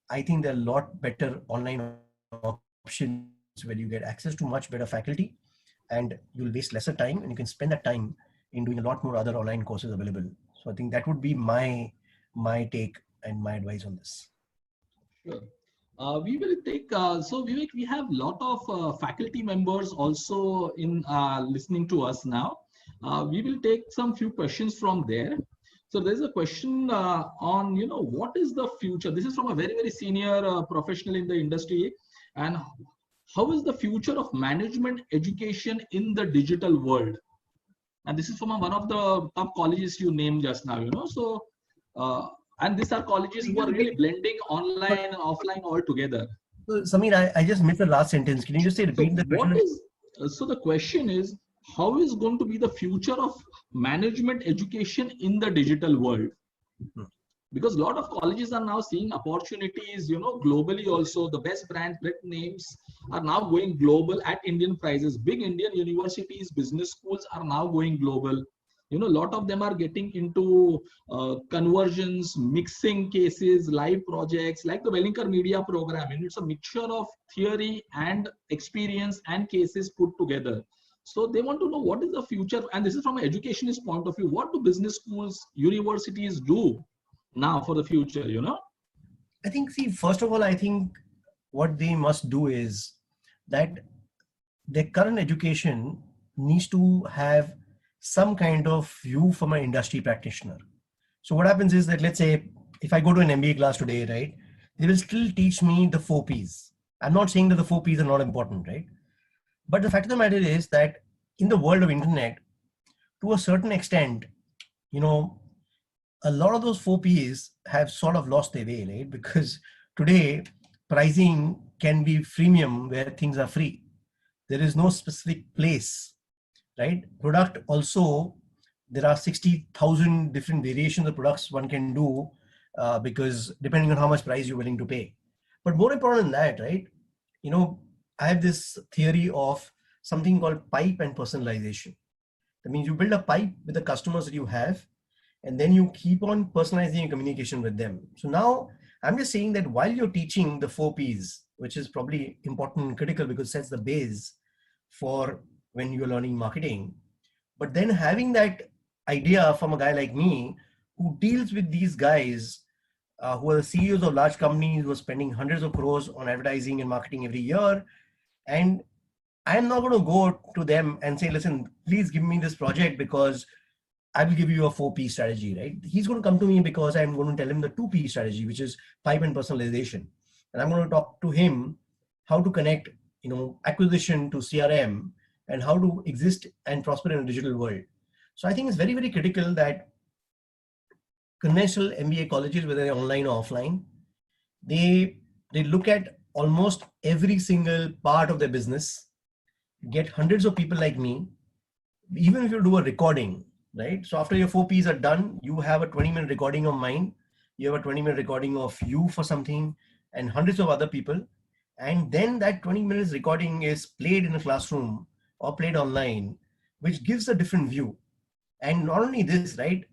I think there are a lot better online options where you get access to much better faculty and you'll waste lesser time and you can spend that time in doing a lot more other online courses available. So I think that would be my take and my advice on this. Sure. We will take, so Vivek, we have a lot of faculty members also in listening to us now. We will take some few questions from there. So there's a question on, what is the future? This is from a very, very senior professional in the industry. And how is the future of management education in the digital world? And this is from one of the top colleges you named just now, So, and these are colleges who are really blending online and offline all together. So, Samir, I just missed the last sentence. Can you just repeat the question? So the question is, how is going to be the future of management education in the digital world? Because a lot of colleges are now seeing opportunities, globally also. The best brand names are now going global at Indian prices. Big Indian universities, business schools are now going global. A lot of them are getting into conversions, mixing cases, live projects like the Wellinger Media program. It's a mixture of theory and experience and cases put together. So they want to know what is the future. And this is from an educationist point of view. What do business schools, universities do now for the future, I think, first of all, I think what they must do is that their current education needs to have some kind of view from an industry practitioner. So what happens is that, let's say, if I go to an MBA class today, right, they will still teach me the 4 Ps. I'm not saying that the 4 Ps are not important, right? But the fact of the matter is that in the world of internet, to a certain extent, a lot of those 4 Ps have sort of lost their way, right? Because today pricing can be freemium where things are free. There is no specific place, right? Product also, there are 60,000 different variations of products one can do because depending on how much price you're willing to pay. But more important than that, right? You know, I have this theory of something called pipe and personalization. That means you build a pipe with the customers that you have, and then you keep on personalizing your communication with them. So now I'm just saying that while you're teaching the 4 Ps, which is probably important and critical because it sets the base for when you're learning marketing, but then having that idea from a guy like me who deals with these guys who are the CEOs of large companies who are spending hundreds of crores on advertising and marketing every year. And I'm not going to go to them and say, listen, please give me this project because I will give you a 4P strategy, right? He's going to come to me because I'm going to tell him the 2P strategy, which is pipe and personalization. And I'm going to talk to him how to connect, acquisition to CRM and how to exist and prosper in a digital world. So I think it's very, very critical that conventional MBA colleges, whether they're online or offline, they look at almost every single part of their business, get hundreds of people like me, even if you do a recording, right? So after your 4Ps are done, you have a 20-minute recording of mine, you have a 20-minute recording of you for something and hundreds of other people. And then that 20 minutes recording is played in a classroom or played online, which gives a different view. And not only this, right?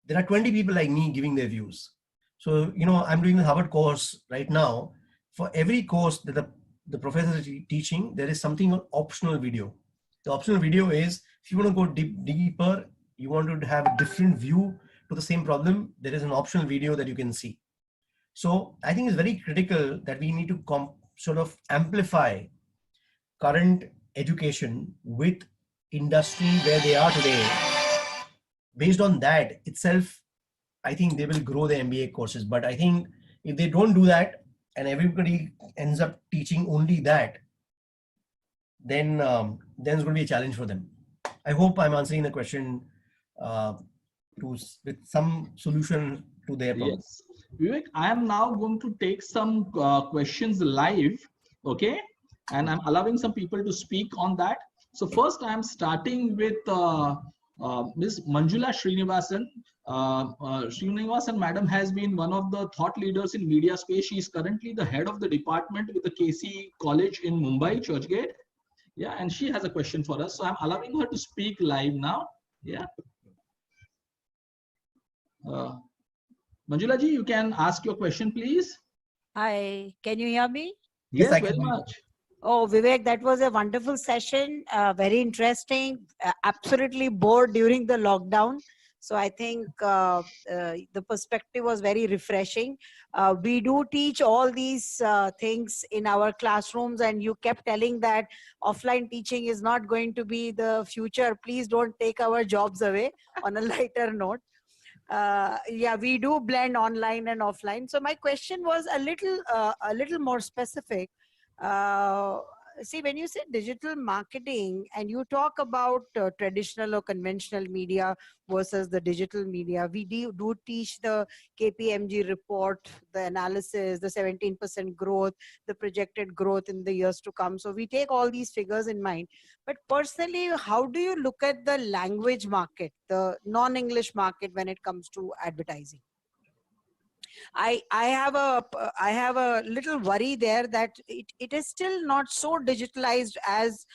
There are 20 people like me giving their views. So, I'm doing the Harvard course right now. For every course that the professor is teaching, there is something on optional video. The optional video is, if you want to go deeper, you want to have a different view to the same problem, there is an optional video that you can see. So I think it's very critical that we need to sort of amplify current education with industry where they are today. Based on that itself, I think they will grow the MBA courses. But I think if they don't do that and everybody ends up teaching only that, then it's going to be a challenge for them. I hope I'm answering the question with some solution to their problem. Yes. Vivek, I am now going to take some questions live, okay? And I'm allowing some people to speak on that. So first I'm starting with Ms. Manjula Srinivasan. Srinivasan madam has been one of the thought leaders in media space. She is currently the head of the department with the KC College in Mumbai, Churchgate. Yeah, and she has a question for us. So I'm allowing her to speak live now. Yeah. Manjula ji, you can ask your question, please. Hi, can you hear me? Yes, I very can. much. Oh, Vivek, that was a wonderful session. Very interesting. Absolutely bored during the lockdown. So I think the perspective was very refreshing. We do teach all these things in our classrooms, and you kept telling that offline teaching is not going to be the future. Please don't take our jobs away. On a lighter note. Yeah, we do blend online and offline. So my question was a little more specific. See, when you say digital marketing and you talk about traditional or conventional media versus the digital media, we do teach the KPMG report, the analysis, the 17% growth, the projected growth in the years to come. So we take all these figures in mind. But personally, how do you look at the language market, the non-English market when it comes to advertising? I have a little worry there that it is still not so digitalized as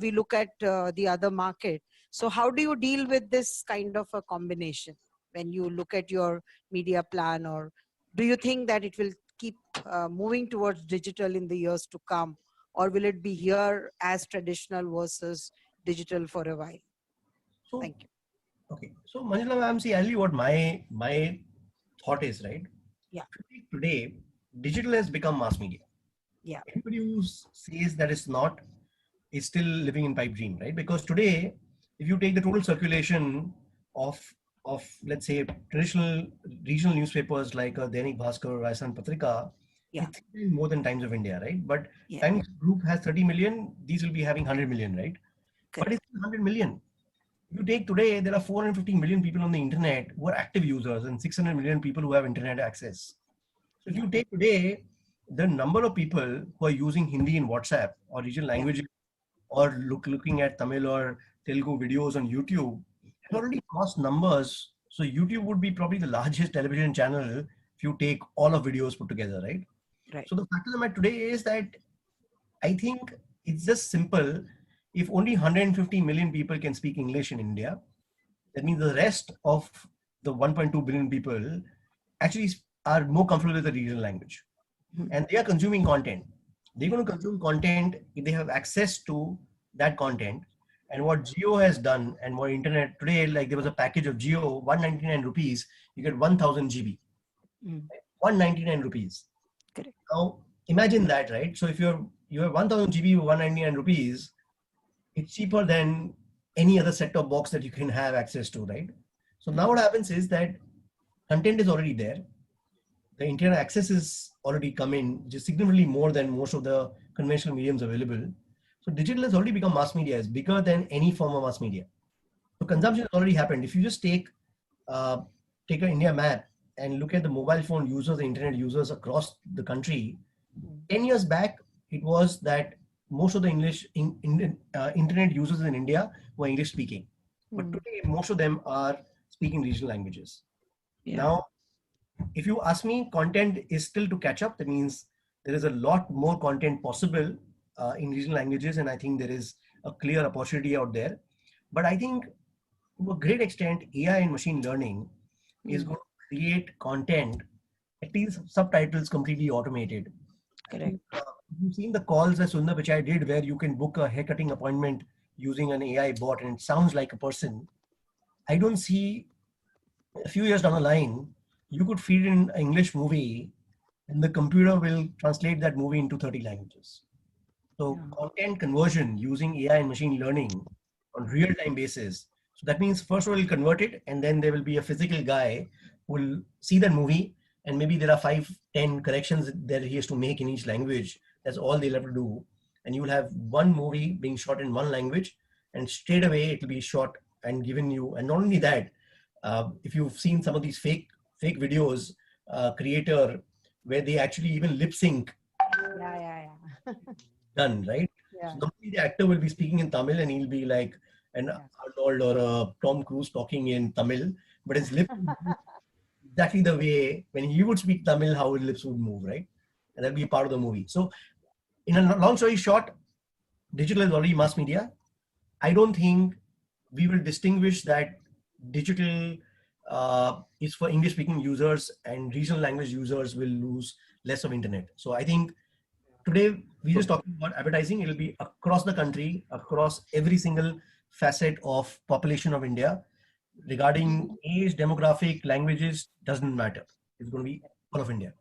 we look at the other market. So how do you deal with this kind of a combination when you look at your media plan, or do you think that it will keep moving towards digital in the years to come, or will it be here as traditional versus digital for a while? So, thank you. Okay, so Manjula ma'am, see, I'll tell you what my thought is, right? Yeah. Today, digital has become mass media. Yeah. Anybody who says that it's not is still living in pipe dream, right? Because today, if you take the total circulation of let's say traditional regional newspapers like Dainik Bhaskar or Rajasthan Patrika, Yeah. it's more than Times of India, right? But Yeah. Times Group has 30 million. These will be having 100 million, right? Correct. But it's 100 million. If you take today, there are 450 million people on the internet who are active users and 600 million people who have internet access. So if you take today, the number of people who are using Hindi in WhatsApp or regional languages or looking at Tamil or Telugu videos on YouTube has already crossed numbers. So YouTube would be probably the largest television channel if you take all of videos put together, right? Right. So the fact of the matter today is that I think it's just simple. If only 150 million people can speak English in India, that means the rest of the 1.2 billion people actually are more comfortable with the regional language. And they are consuming content. They're going to consume content if they have access to that content. And what Geo has done and what internet today, like there was a package of Geo, 199 rupees, you get 1000 GB. 199 rupees. Correct. Now imagine that, right? So if you have 1000 GB, 199 rupees, it's cheaper than any other set-top box that you can have access to, right? So now what happens is that content is already there. The internet access is already come in, just significantly more than most of the conventional mediums available. So digital has already become mass media, is bigger than any form of mass media. So consumption has already happened. If you just take an India map and look at the mobile phone users, the internet users across the country, 10 years back, it was that most of the internet users in India were English speaking. But today, most of them are speaking regional languages. Now, if you ask me, content is still to catch up. That means there is a lot more content possible in regional languages, and I think there is a clear opportunity out there. But I think to a great extent, AI and machine learning is going to create content, at least subtitles completely automated. Correct. You've seen the calls that Sundar Pichai did where you can book a haircutting appointment using an AI bot and it sounds like a person. I don't see a few years down the line, you could feed in an English movie and the computer will translate that movie into 30 languages. So content conversion using AI and machine learning on real-time basis. So that means first of all, you'll convert it and then there will be a physical guy who will see that movie and maybe there are 5-10 corrections that he has to make in each language. That's all they'll have to do. And you will have one movie being shot in one language and straight away it will be shot and given you. And not only that, if you've seen some of these fake videos, creator, where they actually even lip sync. Done, right? Yeah. So normally the actor will be speaking in Tamil and he'll be like an Arnold or a Tom Cruise talking in Tamil, but his lips exactly the way when he would speak Tamil, how his lips would move, right? And that'll be part of the movie. So in a long story short, digital is already mass media. I don't think we will distinguish that digital is for English speaking users and regional language users will lose less of internet. So I think today we're just talking about advertising. It'll be across the country, across every single facet of population of India. Regarding age, demographic, languages, doesn't matter. It's going to be all of India.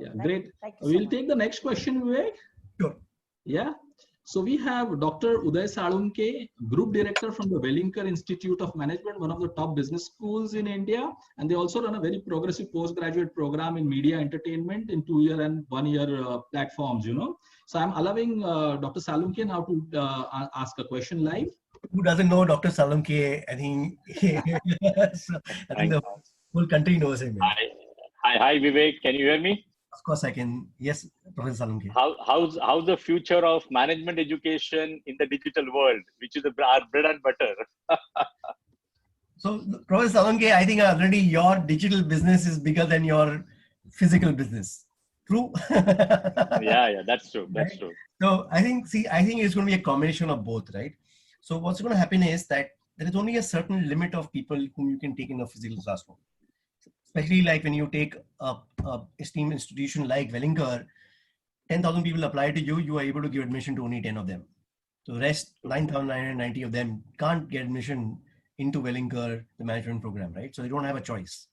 Yeah, great. We'll take the next question, Vivek. Sure. Yeah. So we have Dr. Uday Salunke, Group Director from the Wellinger Institute of Management, one of the top business schools in India. And they also run a very progressive postgraduate program in media entertainment in 2-year and 1-year platforms, you know. So I'm allowing Dr. Salunke now to ask a question live. Who doesn't know Dr. Salunke? I think, so I think the whole country knows him. Hi, Vivek. Can you hear me? Of course, I can. Yes, Professor Salunke. How's the future of management education in the digital world, which is our bread and butter? So, Professor Salunke, I think already your digital business is bigger than your physical business. True? Yeah, that's true. That's true. So, I think it's going to be a combination of both, right? So, what's going to happen is that there is only a certain limit of people whom you can take in a physical classroom. Especially like when you take a esteemed institution like Wellinger, 10,000 people apply to you, you are able to give admission to only 10 of them. So the rest, 9,990 of them can't get admission into Wellinger, the management program, right? So they don't have a choice.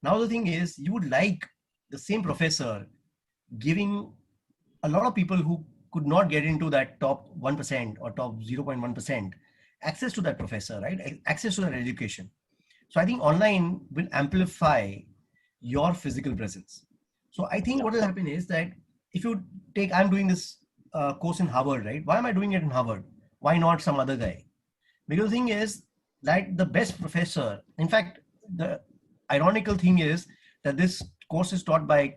Now the thing is, you would like the same professor giving a lot of people who could not get into that top 1% or top 0.1% access to that professor, right? Access to that education. So I think online will amplify your physical presence. So I think what will happen is that if you take, I'm doing this course in Harvard, right? Why am I doing it in Harvard? Why not some other guy? Because the thing is that the best professor, in fact, the ironical thing is that this course is taught by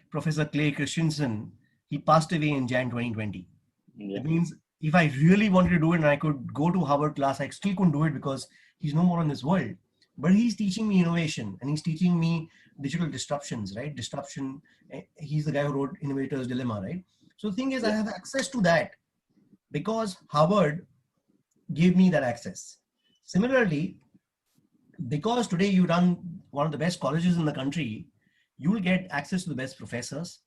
Professor Clay Christensen, he passed away in Jan 2020. Yeah. It means if I really wanted to do it and I could go to Harvard class, I still couldn't do it because he's no more in this world. But he's teaching me innovation and he's teaching me digital disruptions, right? Disruption. He's the guy who wrote Innovator's Dilemma, right? So the thing is, I have access to that because Harvard gave me that access. Similarly, because today you run one of the best colleges in the country, you will get access to the best professors.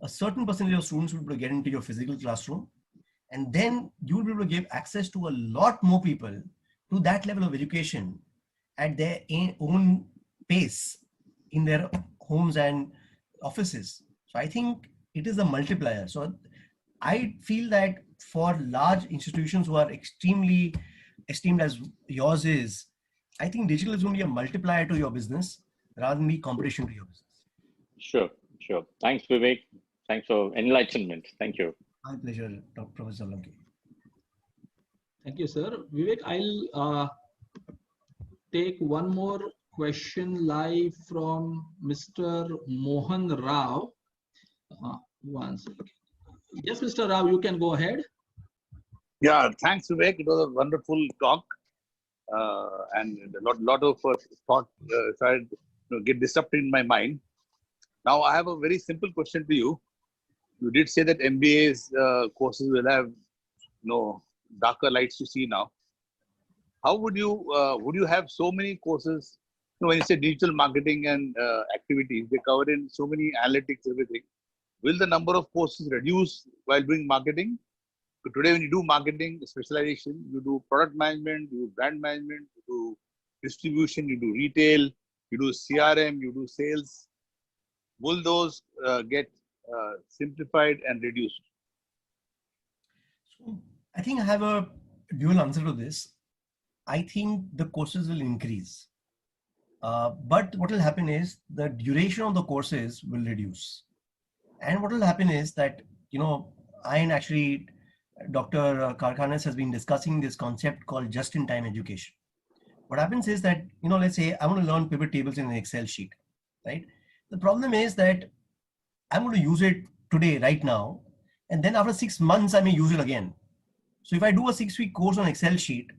A certain percentage of students will be able to get into your physical classroom. And then you will be able to give access to a lot more people to that level of education at their own pace in their homes and offices. So I think it is a multiplier. So I feel that for large institutions who are extremely esteemed as yours is, I think digital is going to be a multiplier to your business rather than be competition to your business. Sure, sure. Thanks, Vivek. Thanks for enlightenment. Thank you. My pleasure, Dr. Professor Solanki. Thank you, sir. Vivek, I'll take one more question live from Mr. Mohan Rao. One second. Yes, Mr. Rao, you can go ahead. Yeah, thanks, Vivek. It was a wonderful talk, and a lot of thought started get disrupted in my mind. Now, I have a very simple question to you. You did say that MBA's courses will have darker lights to see now. How would you have so many courses? When you say digital marketing and activities, they cover in so many analytics, everything. Will the number of courses reduce while doing marketing? So today, when you do marketing specialization, you do product management, you do brand management, you do distribution, you do retail, you do CRM, you do sales. Will those get simplified and reduced? So I think I have a dual answer to this. I think the courses will increase. But what will happen is the duration of the courses will reduce. And what will happen is that, I and actually Dr. Karkhanis has been discussing this concept called just-in-time education. What happens is that, let's say I want to learn pivot tables in an Excel sheet, right? The problem is that I'm going to use it today, right now, and then after 6 months, I may use it again. So if I do a 6-week course on Excel sheet,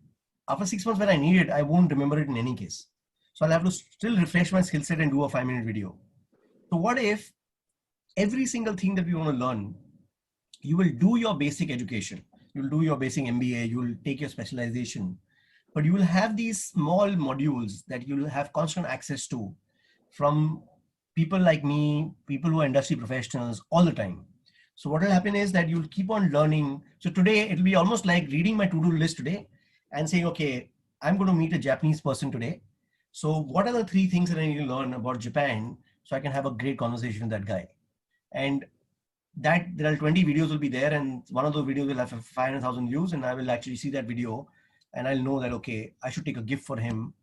after 6 months when I need it, I won't remember it in any case. So I'll have to still refresh my skill set and do a 5-minute video. So what if every single thing that we want to learn, you will do your basic education, you'll do your basic MBA, you'll take your specialization, but you will have these small modules that you'll have constant access to from people like me, people who are industry professionals all the time. So what will happen is that you'll keep on learning. So today it'll be almost like reading my to-do list today and saying, okay, I'm going to meet a Japanese person today. So what are the 3 things that I need to learn about Japan so I can have a great conversation with that guy? And that there are 20 videos will be there, and one of those videos will have 500,000 views, and I will actually see that video and I'll know that, okay, I should take a gift for him.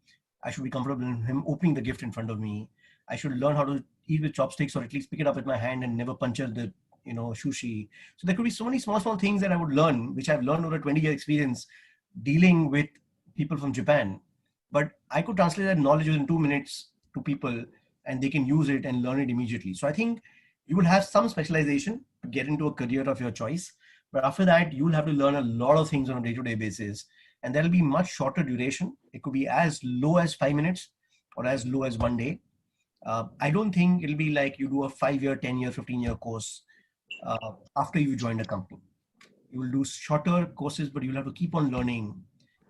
I should be comfortable in him opening the gift in front of me. I should learn how to eat with chopsticks, or at least pick it up with my hand and never puncture the sushi. So there could be so many small things that I would learn, which I've learned over a 20-year experience dealing with people from Japan. But I could translate that knowledge within 2 minutes to people, and they can use it and learn it immediately. So I think you will have some specialization to get into a career of your choice. But after that, you will have to learn a lot of things on a day-to-day basis. And that'll be much shorter duration. It could be as low as 5 minutes or as low as 1 day. I don't think it'll be like you do a 5-year, 10-year, 15-year course after you join a company. You will do shorter courses, but you'll have to keep on learning.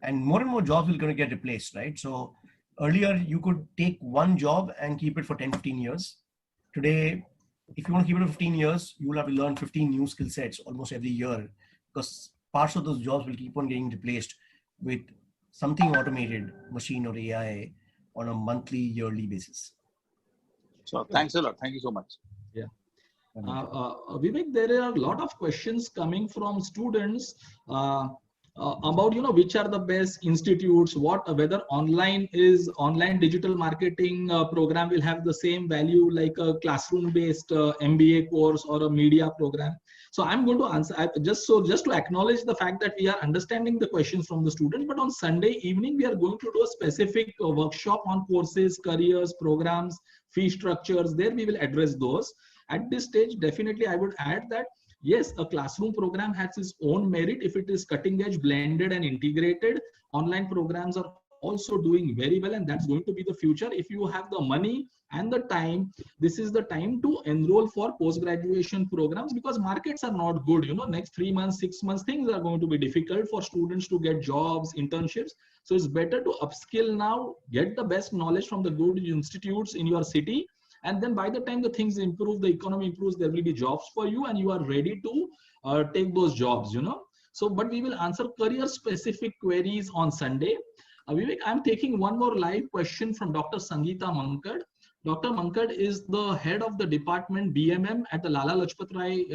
And more jobs will going to get replaced, right? So earlier you could take one job and keep it for 10, 15 years. Today, if you want to keep it for 15 years, you will have to learn 15 new skill sets almost every year, because parts of those jobs will keep on getting replaced with something automated, machine or AI, on a monthly, yearly basis. So thanks a lot. Thank you so much. Yeah. Vivek, there are a lot of questions coming from students about which are the best institutes, whether online digital marketing program will have the same value like a classroom based MBA course or a media program. So I'm going to answer just to acknowledge the fact that we are understanding the questions from the students. But on Sunday evening, we are going to do a specific workshop on courses, careers, programs, fee structures. There we will address those. At this stage, definitely I would add that yes, a classroom program has its own merit if it is cutting edge, blended and integrated. Online programs are also doing very well, and that's going to be the future. If you have the money and the time, this is the time to enroll for post-graduation programs, because markets are not good. Next 3 months, 6 months, things are going to be difficult for students to get jobs, internships. So it's better to upskill now, get the best knowledge from the good institutes in your city, and then by the time the things improve, the economy improves, there will be jobs for you and you are ready to take those jobs. So but we will answer career specific queries on Sunday. Vivek, I'm taking one more live question from Dr. Sangeeta Mankad. Dr. Mankad is the head of the department BMM at the Lala Lajpat Rai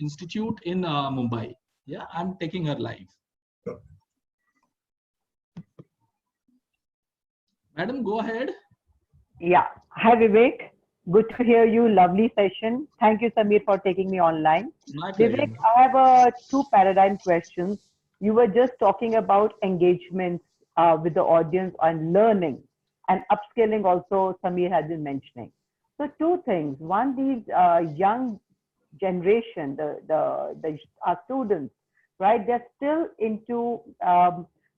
Institute in Mumbai. Yeah, I'm taking her live. Sure. Madam, go ahead. Yeah. Hi, Vivek. Good to hear you. Lovely session. Thank you, Samir, for taking me online. My pleasure. Vivek, I have two paradigm questions. You were just talking about engagement with the audience and learning and upskilling also, Samir has been mentioning. So two things. One, these young generation, our students, right? They're still into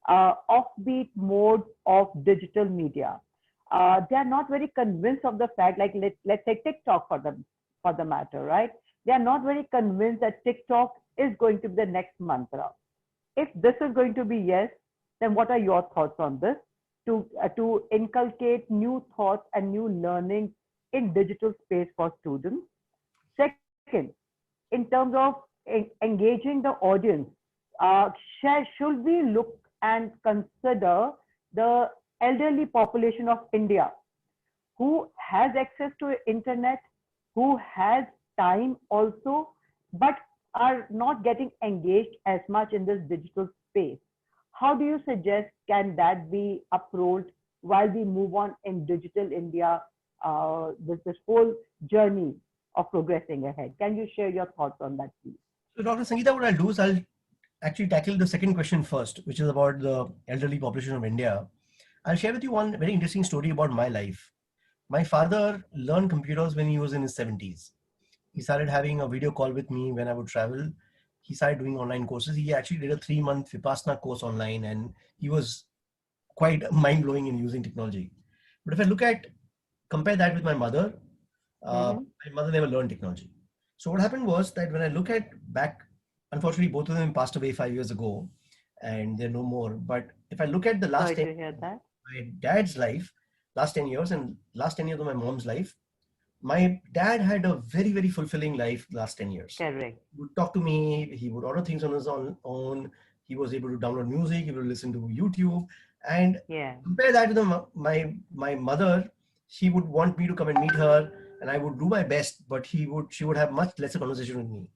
offbeat mode of digital media. They're not very convinced of the fact, like let's take TikTok for the matter, right? They're not very convinced that TikTok is going to be the next mantra. If this is going to be yes, then what are your thoughts on this? To inculcate new thoughts and new learning in digital space for students. Second, in terms of engaging the audience, should we look and consider the elderly population of India who has access to internet, who has time also, but are not getting engaged as much in this digital space? How do you suggest can that be approached while we move on in digital India, this whole journey of progressing ahead? Can you share your thoughts on that, please? So Dr. Sangeeta, what I'll do is I'll actually tackle the second question first, which is about the elderly population of India. I'll share with you one very interesting story about my life. My father learned computers when he was in his 70s. He started having a video call with me when I would travel. He started doing online courses. He actually did a 3-month Vipassana course online, and he was quite mind-blowing in using technology. But if I compare that with my mother, my mother never learned technology. So what happened was that when I look at back, unfortunately, both of them passed away 5 years ago, and they're no more. But if I look at the last 10 years of my dad's life, last 10 years, and last 10 years of my mom's life, my dad had a very, very fulfilling life last 10 years. Correct. He would talk to me, he would order things on his own, he was able to download music, he would listen to YouTube, and compare that to my mother. She would want me to come and meet her, and I would do my best, but she would have much lesser conversation with me.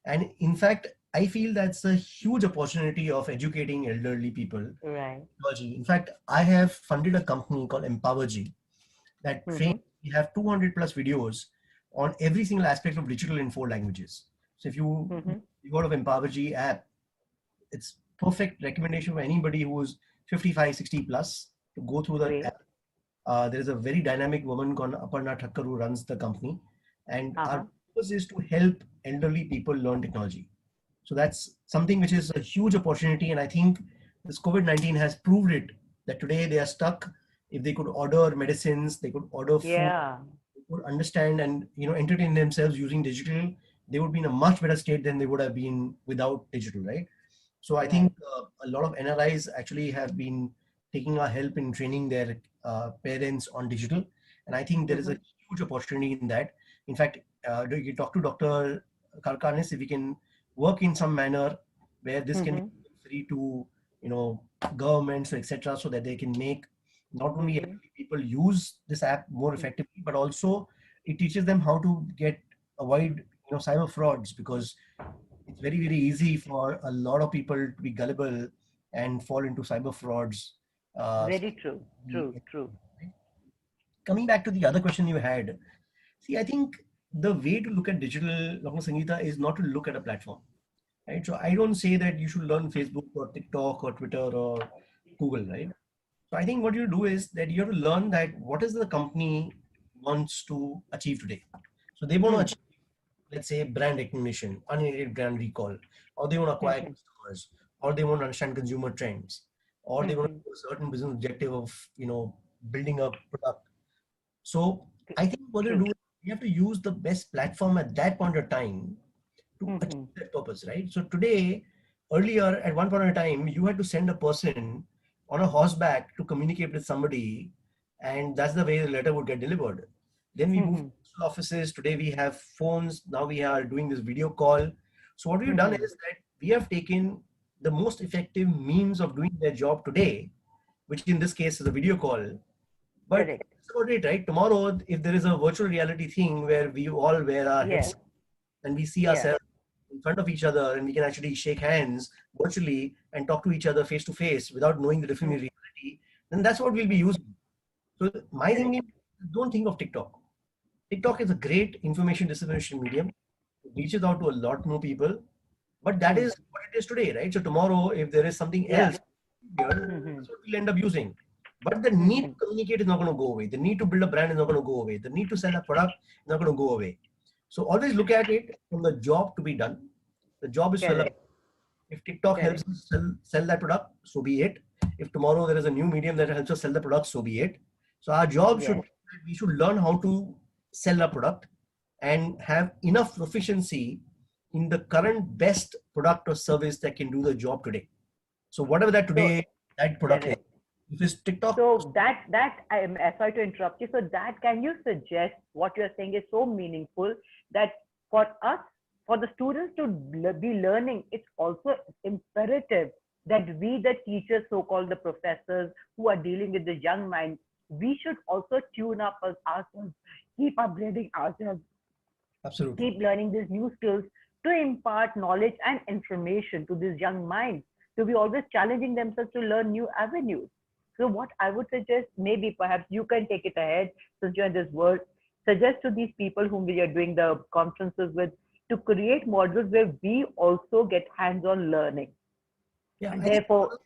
And in fact, I feel that's a huge opportunity of educating elderly people. Right. In fact, I have funded a company called EmpowerG that trains. We have 200 plus videos on every single aspect of digital in 4 languages. So if you go to EmpowerG app, it's perfect recommendation for anybody who is 55, 60 plus to go through the app. There is a very dynamic woman called Aparna Thakkar who runs the company, and our purpose is to help elderly people learn technology. So that's something which is a huge opportunity, and I think this COVID-19 has proved it, that today they are stuck. If they could order medicines, they could order food, they could understand and entertain themselves using digital, they would be in a much better state than they would have been without digital, right? So I think a lot of NRIs actually have been taking our help in training their parents on digital, and I think there is a huge opportunity in that. In fact, you talk to Dr. Karkanis, if we can work in some manner where this can be free to governments, etc., so that they can make not only people use this app more effectively, but also it teaches them how to avoid cyber frauds, because it's very, very easy for a lot of people to be gullible and fall into cyber frauds. Very true. Coming back to the other question you had, see, I think the way to look at digital, Dr. Sangeeta, is not to look at a platform, right? So I don't say that you should learn Facebook or TikTok or Twitter or Google, right? So I think what you do is that you have to learn that what is the company wants to achieve today. So they want to achieve, let's say, brand recognition, unaided brand recall, or they want to acquire customers, or they want to understand consumer trends, or they want to do a certain business objective of, building a product. So I think what you do is you have to use the best platform at that point of time to achieve that purpose, right? So today, earlier at one point in time, you had to send a person on a horseback to communicate with somebody, and that's the way the letter would get delivered. Then we moved to offices. Today we have phones. Now we are doing this video call. So what we've done is that we have taken the most effective means of doing their job today, which in this case is a video call. But that's about it, right? Tomorrow, if there is a virtual reality thing where we all wear our headsets and we see ourselves in front of each other and we can actually shake hands virtually and talk to each other face to face without knowing the difference in reality, then that's what we'll be using. So my thinking, don't think of TikTok. TikTok is a great information dissemination medium. It reaches out to a lot more people, but that is what it is today, right? So tomorrow, if there is something else here, that's what we'll end up using. But the need to communicate is not going to go away. The need to build a brand is not going to go away. The need to sell a product is not going to go away. So always look at it from the job to be done. The job is sell. If TikTok helps us sell that product, so be it. If tomorrow there is a new medium that helps us sell the product, so be it. So our job we should learn how to sell a product and have enough proficiency in the current best product or service that can do the job today. So whatever that today, that product is. If it's TikTok. So that I'm sorry to interrupt you. So that, can you suggest, what you're saying is so meaningful, that for us, for the students to be learning, it's also imperative that we, the teachers, so-called the professors who are dealing with the young mind, we should also tune up ourselves, keep upgrading ourselves, absolutely, keep learning these new skills to impart knowledge and information to these young minds, to be always challenging themselves to learn new avenues. So what I would suggest, maybe perhaps you can take it ahead since you're in this world, suggest to these people whom we are doing the conferences with to create modules where we also get hands-on learning. Yeah, and therefore,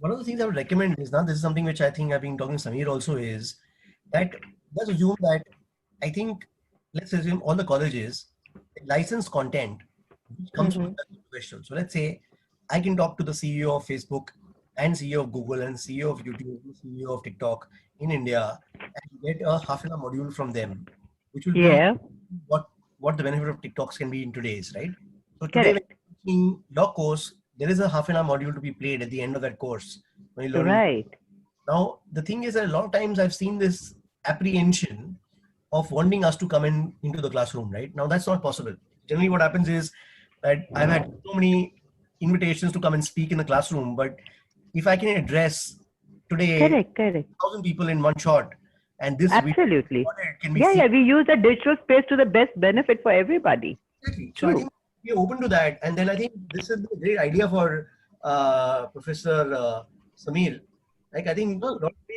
one of the things I would recommend is, now this is something which I think I've been talking to Samir also, is that let's assume that, let's assume all the colleges license content which comes from the professional. So let's say I can talk to the CEO of Facebook and CEO of Google and CEO of YouTube, CEO of TikTok in India, and get a half an hour module from them, which will be what the benefit of TikToks can be in today's, right? So today, when in your course, there is a half an hour module to be played at the end of that course. When you learn. Now, the thing is that a lot of times I've seen this apprehension of wanting us to come into the classroom, right? Now, that's not possible. Generally, what happens is that I've had so many invitations to come and speak in the classroom, but if I can address today 1,000 people in one shot, and this absolutely can be we use the digital space to the best benefit for everybody. Exactly. So I think we're open to that, and then I think this is a great idea for Professor Samir. Like, I think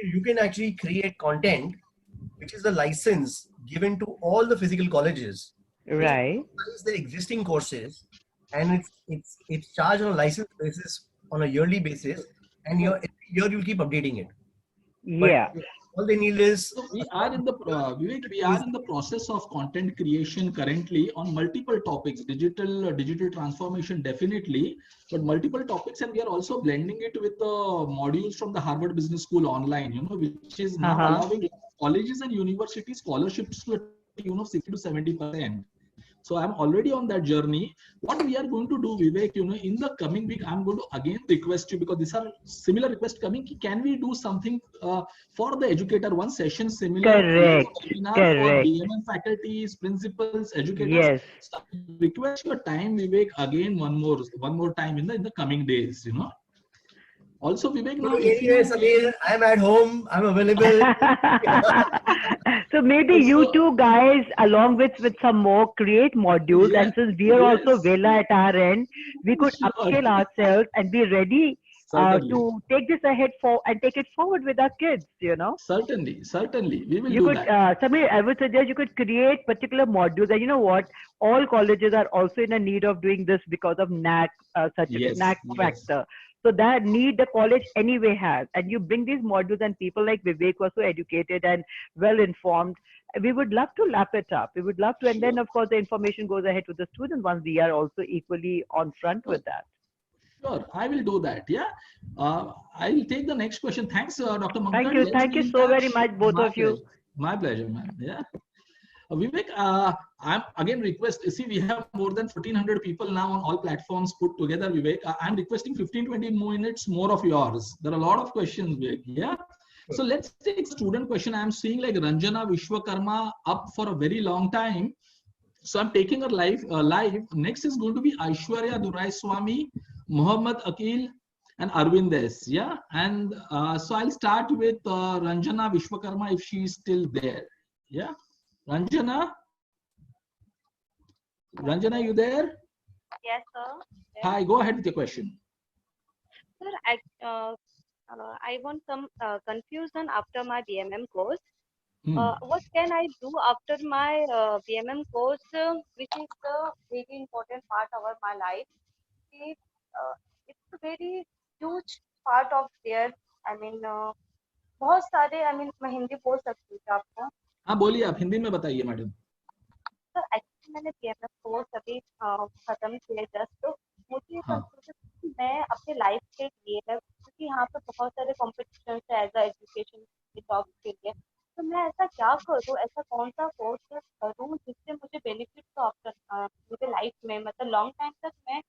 you can actually create content which is the license given to all the physical colleges, right? The existing courses, and it's charged on a license basis on a yearly basis, and every year you'll keep updating it. But all they need is. So we are in the Vivek, we are in the process of content creation currently on multiple topics, digital transformation definitely, but multiple topics, and we are also blending it with the modules from the Harvard Business School online, which is now allowing colleges and universities scholarships to the tune of 60 to 70%. So I'm already on that journey. What we are going to do, Vivek, in the coming week, I'm going to again request you, because these are similar requests coming. Can we do something for the educator, one session similar? Correct. For BMN faculties, principals, educators. So request your time, Vivek, again one more time in the coming days. Also, Vivek, now Samir, I'm at home. I'm available. So maybe you two guys, along with some more, create modules. And since we are also Vela at our end, we could upscale ourselves and be ready Certainly. to take this ahead for and take it forward with our kids, you know. Certainly. We will You do could, that. Samir, I would suggest you could create particular modules. And you know what? All colleges are also in a need of doing this because of NAC, NAC Yes. factor. So that need the college anyway has. And you bring these modules and people like Vivek were so educated and well informed. We would love to lap it up. We would love to. And then, of course, the information goes ahead to the students once we are also equally on front with that. Sure, I will do that. Yeah, I will take the next question. Thanks, Dr. Mankad. Thank you. Let's Thank be you in so very touch. much, both My of you. pleasure. My pleasure, man. Yeah. Vivek, I'm again request. See, we have more than 1,400 people now on all platforms put together. Vivek, I'm requesting 15-20 minutes more of yours. There are a lot of questions, Vivek. Yeah. So let's take student question. I'm seeing like Ranjana Vishwakarma up for a very long time. So I'm taking her live. Next is going to be Aishwarya Durai Swami, Muhammad Akil, and Arvind S. Yeah, and so I'll start with Ranjana Vishwakarma if she's still there. Yeah, Ranjana, you there? Yes, sir. Yes. Hi, go ahead with your question. Sir, I want some confusion after my BMM course. What can I do after my BMM course, which is the very important part of my life? It, it's a very huge part of there. I mean, बहुत सारे I mean मैं हिंदी बोल सकती हूँ क्या आपको? हाँ बोलिए आप हिंदी में बताइए मैडम. सर एक्चुअली मैंने BMM कोर्स अभी खत्म किया जस्ट तो मुझे कंफ्यूजन मैं अपने लाइफ के लिए क्योंकि यहाँ पे बहुत सारे कॉम्पिटिशन है एज अ एजुकेशन जॉब के लिए तो मैं ऐसा क्या करूँ ऐसा कौन सा कोर्स करूँ जिससे मुझे बेनिफिट हो मुझे लाइफ में मतलब लॉन्ग टाइम तक मैं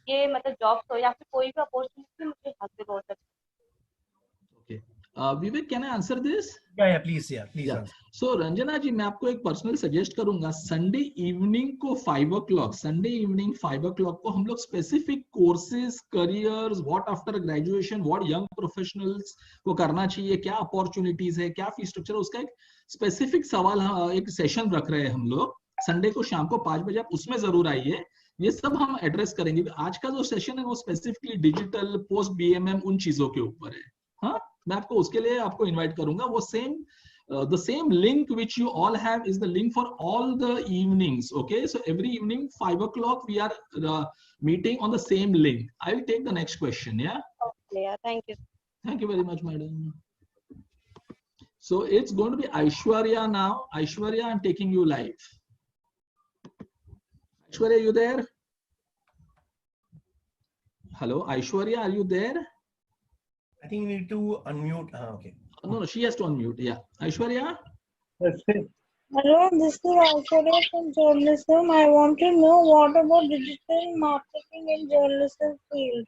ये मतलब जॉब हो या फिर कोई भी अपॉर्चुनिटी मुझे हासिल हो सकती है. Okay. Vivek, can I answer this? Yeah, please. Answer. So Ranjana जी मैं आपको एक पर्सनल सजेस्ट करूंगा संडे इवनिंग को 5 o'clock संडे इवनिंग 5 o'clock को हम लोग specific courses careers what after graduation what young professionals को करना चाहिए क्या अपॉर्चुनिटीज है क्या फी स्ट्रक्चर उसका एक स्पेसिफिक सवाल एक सेशन रख रहे हैं हम लोग संडे को शाम को 5 बजे आप उसमें जरूर आइए ये सब हम एड्रेस करेंगे आज का जो सेशन है वो स्पेसिफिकली डिजिटल पोस्ट बीएमएम उन चीजों के ऊपर है. हाँ मैं आपको उसके लिए आपको इनवाइट करूंगा वो same the same link which you all have is the link for all the evenings. Okay, so every evening 5 o'clock we are meeting on the same link. I will take the next question. Yeah. Okay, yeah, thank you very much madam. So it's going to be Aishwarya now. Aishwarya, I'm taking you live. Aishwarya, you there? Hello Aishwarya, are you there? I think we need to unmute. Okay. No, she has to unmute. Yeah. Aishwarya? Hello, this is Aishwarya from journalism. I want to know what about digital marketing in journalism field.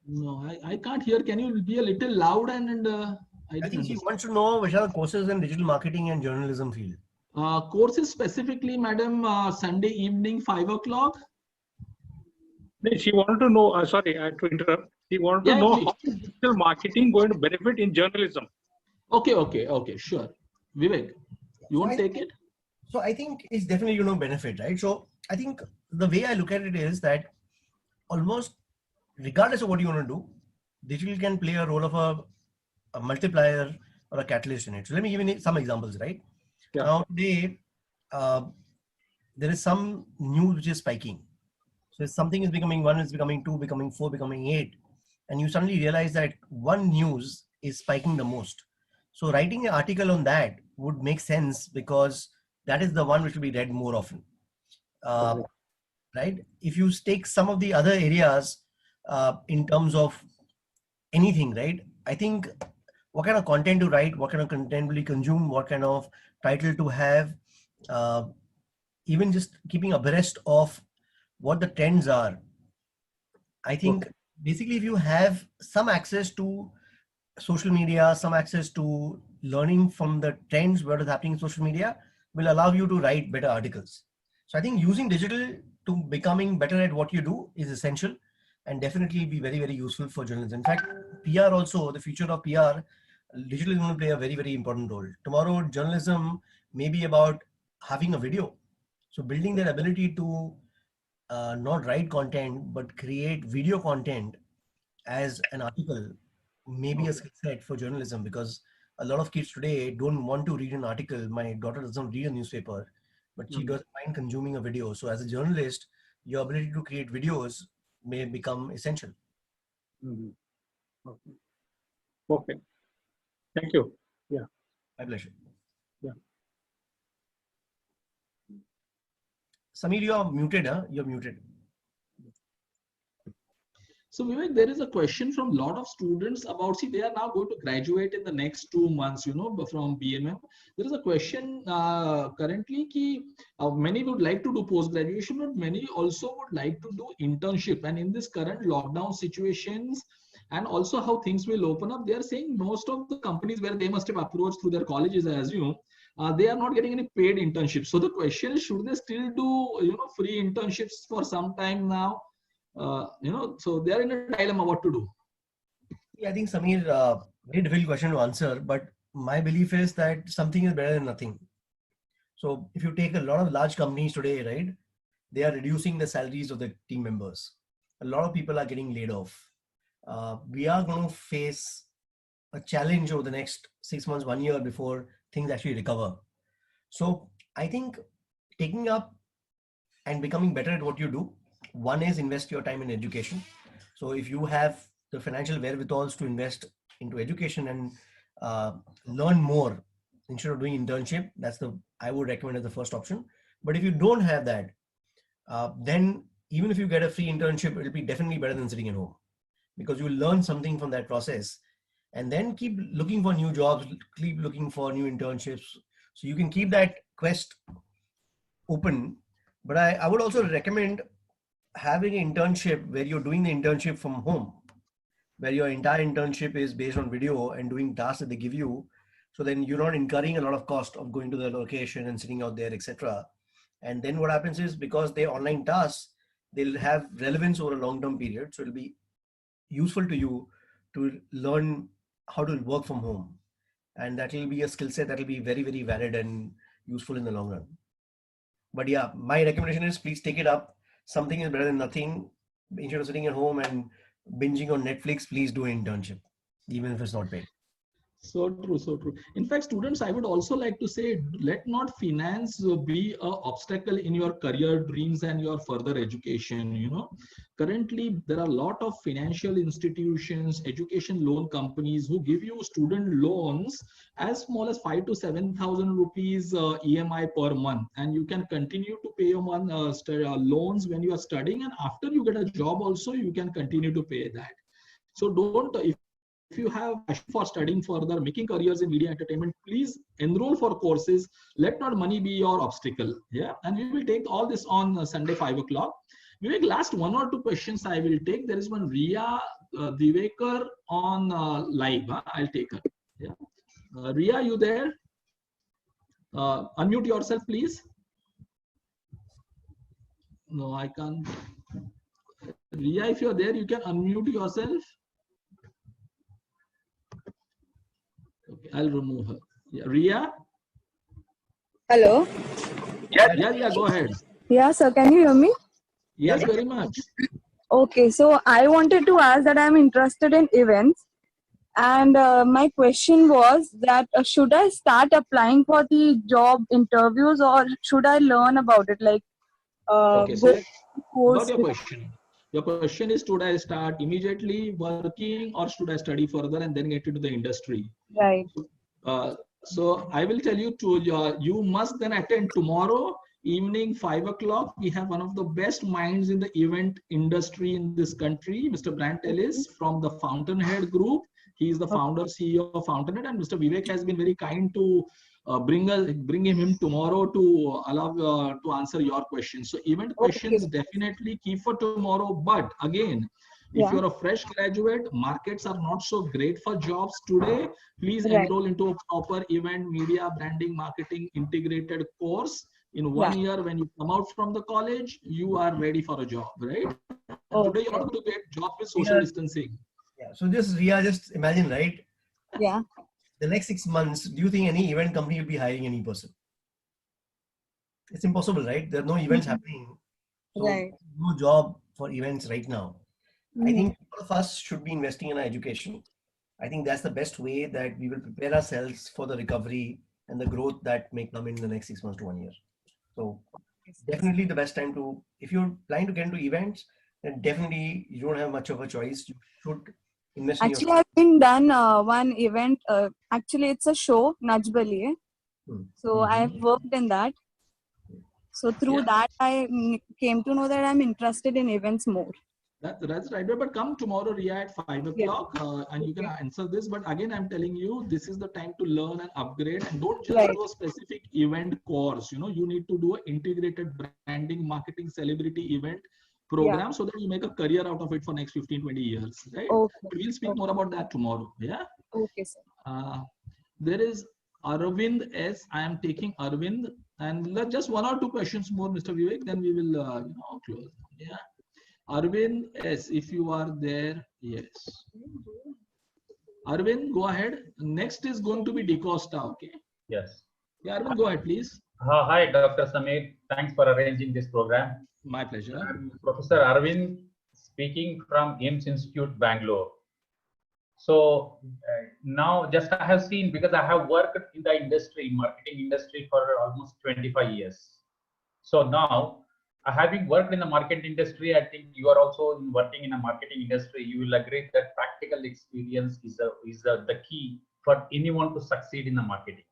No, I can't hear. Can you be a little loud and I think she wants to know which are the courses in digital marketing and journalism field. Courses specifically, madam, Sunday evening, 5 o'clock. She wanted to know, sorry, I had to interrupt. She wanted to know how is digital marketing going to benefit in journalism. Okay, sure. Vivek, you want to take it? So I think it's definitely going to benefit, right? So I think the way I look at it is that almost regardless of what you want to do, digital can play a role of a multiplier or a catalyst in it. So let me give you some examples, right? Yeah. Now today, there is some news which is spiking. So if something is becoming 1, is becoming 2, becoming 4, becoming 8, and you suddenly realize that one news is spiking the most. So writing an article on that would make sense because that is the one which will be read more often, right? If you take some of the other areas in terms of anything, right? I think what kind of content to write, what kind of content will you consume, what kind of title to have, even just keeping abreast of what the trends are. I think basically if you have some access to social media, some access to learning from the trends, what is happening in social media will allow you to write better articles. So I think using digital to becoming better at what you do is essential and definitely be very, very useful for journalism. In fact, PR also, the future of PR, digital is going to play a very, very important role. Tomorrow, journalism may be about having a video. So building their ability to not write content, but create video content as an article may be a skill set for journalism, because a lot of kids today don't want to read an article. My daughter doesn't read a newspaper, but she doesn't mind consuming a video. So as a journalist, your ability to create videos may become essential. Okay. Okay. Thank you. Yeah. My pleasure. Yeah. Sameer, you are muted, huh? You're muted. So Vivek, there is a question from a lot of students about, see, they are now going to graduate in the next 2 months, you know, from BMM. There is a question currently ki, many would like to do post-graduation, but many also would like to do internship. And in this current lockdown situations, and also how things will open up, they are saying most of the companies where they must have approached through their colleges, I assume, they are not getting any paid internships. So the question is, should they still do, you know, free internships for some time now? You know, so they are in a dilemma what to do. Yeah, I think Sameer, very difficult question to answer, but my belief is that something is better than nothing. So if you take a lot of large companies today, right, they are reducing the salaries of the team members. A lot of people are getting laid off. We are going to face a challenge over the next 6 months, 1 year before things actually recover. So I think taking up and becoming better at what you do, one is invest your time in education. So if you have the financial wherewithals to invest into education and learn more instead of doing internship, I would recommend as the first option. But if you don't have that, then even if you get a free internship, it'll be definitely better than sitting at home, because you will learn something from that process, and then keep looking for new jobs, keep looking for new internships. So you can keep that quest open. But I would also recommend having an internship where you're doing the internship from home, where your entire internship is based on video and doing tasks that they give you. So then you're not incurring a lot of cost of going to the location and sitting out there, etc. And then what happens is, because they're online tasks, they'll have relevance over a long-term period. So it'll be useful to you to learn how to work from home. And that will be a skill set that will be very, very valid and useful in the long run. But yeah, my recommendation is please take it up. Something is better than nothing. Instead of sitting at home and binging on Netflix, please do an internship, even if it's not paid. So true, so true. In fact, students, I would also like to say, let not finance be an obstacle in your career dreams and your further education. You know, currently there are a lot of financial institutions, education loan companies who give you student loans as small as 5,000 to 7,000 rupees EMI per month, and you can continue to pay your loans when you are studying, and after you get a job also you can continue to pay that. So don't, if you have passion for studying further, making careers in media entertainment, please enroll for courses. Let not money be your obstacle. Yeah, and we will take all this on Sunday 5 o'clock. Vivek, last 1 or 2 questions I will take. There is one Riya Divekar on live. I'll take her. Yeah, Riya, you there? Unmute yourself, please. No, I can't. Riya, if you're there, you can unmute yourself. Okay, I'll remove her. Yeah, Riya? Hello? Yeah, go ahead. Yeah, sir, can you hear me? Yes, very much. Okay, so I wanted to ask that I'm interested in events, and my question was that should I start applying for the job interviews, or should I learn about it, like Okay, so course? not your question. Your question is, should I start immediately working or should I study further and then get into the industry? Right. So I will tell you you must then attend tomorrow evening 5 o'clock. We have one of the best minds in the event industry in this country, Mr. Brant Ellis from the Fountainhead Group. He is the founder, CEO of Fountainhead, and Mr. Vivek has been very kind to bring him tomorrow to allow to answer your questions. So event questions definitely keep for tomorrow. But again, if you're a fresh graduate, markets are not so great for jobs today. Please enroll into a proper event, media, branding, marketing integrated course. In 1 year, when you come out from the college, you are ready for a job, right? Today, you're not going to get job with social distancing. Yeah. So Riya, just imagine, right? Yeah. The next 6 months, do you think any event company will be hiring any person? It's impossible, right? There are no events happening. So no job for events right now. I think all of us should be investing in our education. I think that's the best way that we will prepare ourselves for the recovery and the growth that may come in the next 6 months to 1 year. So definitely the best time to, if you're planning to get into events, then definitely you don't have much of a choice. You should invest in Actually, I've been done one event. Actually, it's a show, Naj Baliye. So I've worked in that. So through that, I came to know that I'm interested in events more. That's right. But come tomorrow, Ria, at 5 o'clock, and you can answer this. But again, I'm telling you, this is the time to learn and upgrade, and don't just do a specific event course. You know, you need to do an integrated branding, marketing, celebrity event program so that you make a career out of it for next 15, 20 years, right? But we'll speak more about that tomorrow. Yeah. Okay, sir. There is Arvind S. I am taking Arvind, and just one or two questions more, Mr. Vivek, then we will close. Yeah. Arvind S, if you are there, yes. Arvind, go ahead. Next is going to be DeCosta, okay? Yes. Yeah, Arvind, go ahead, please. Hi, Dr. Samir. Thanks for arranging this program. My pleasure. I'm Professor Arvind, speaking from AIMS Institute, Bangalore. So now just I have seen, because I have worked in the industry, marketing industry for almost 25 years. So now, having worked in the marketing industry, I think you are also working in a marketing industry. You will agree that practical experience is the key for anyone to succeed in the marketing.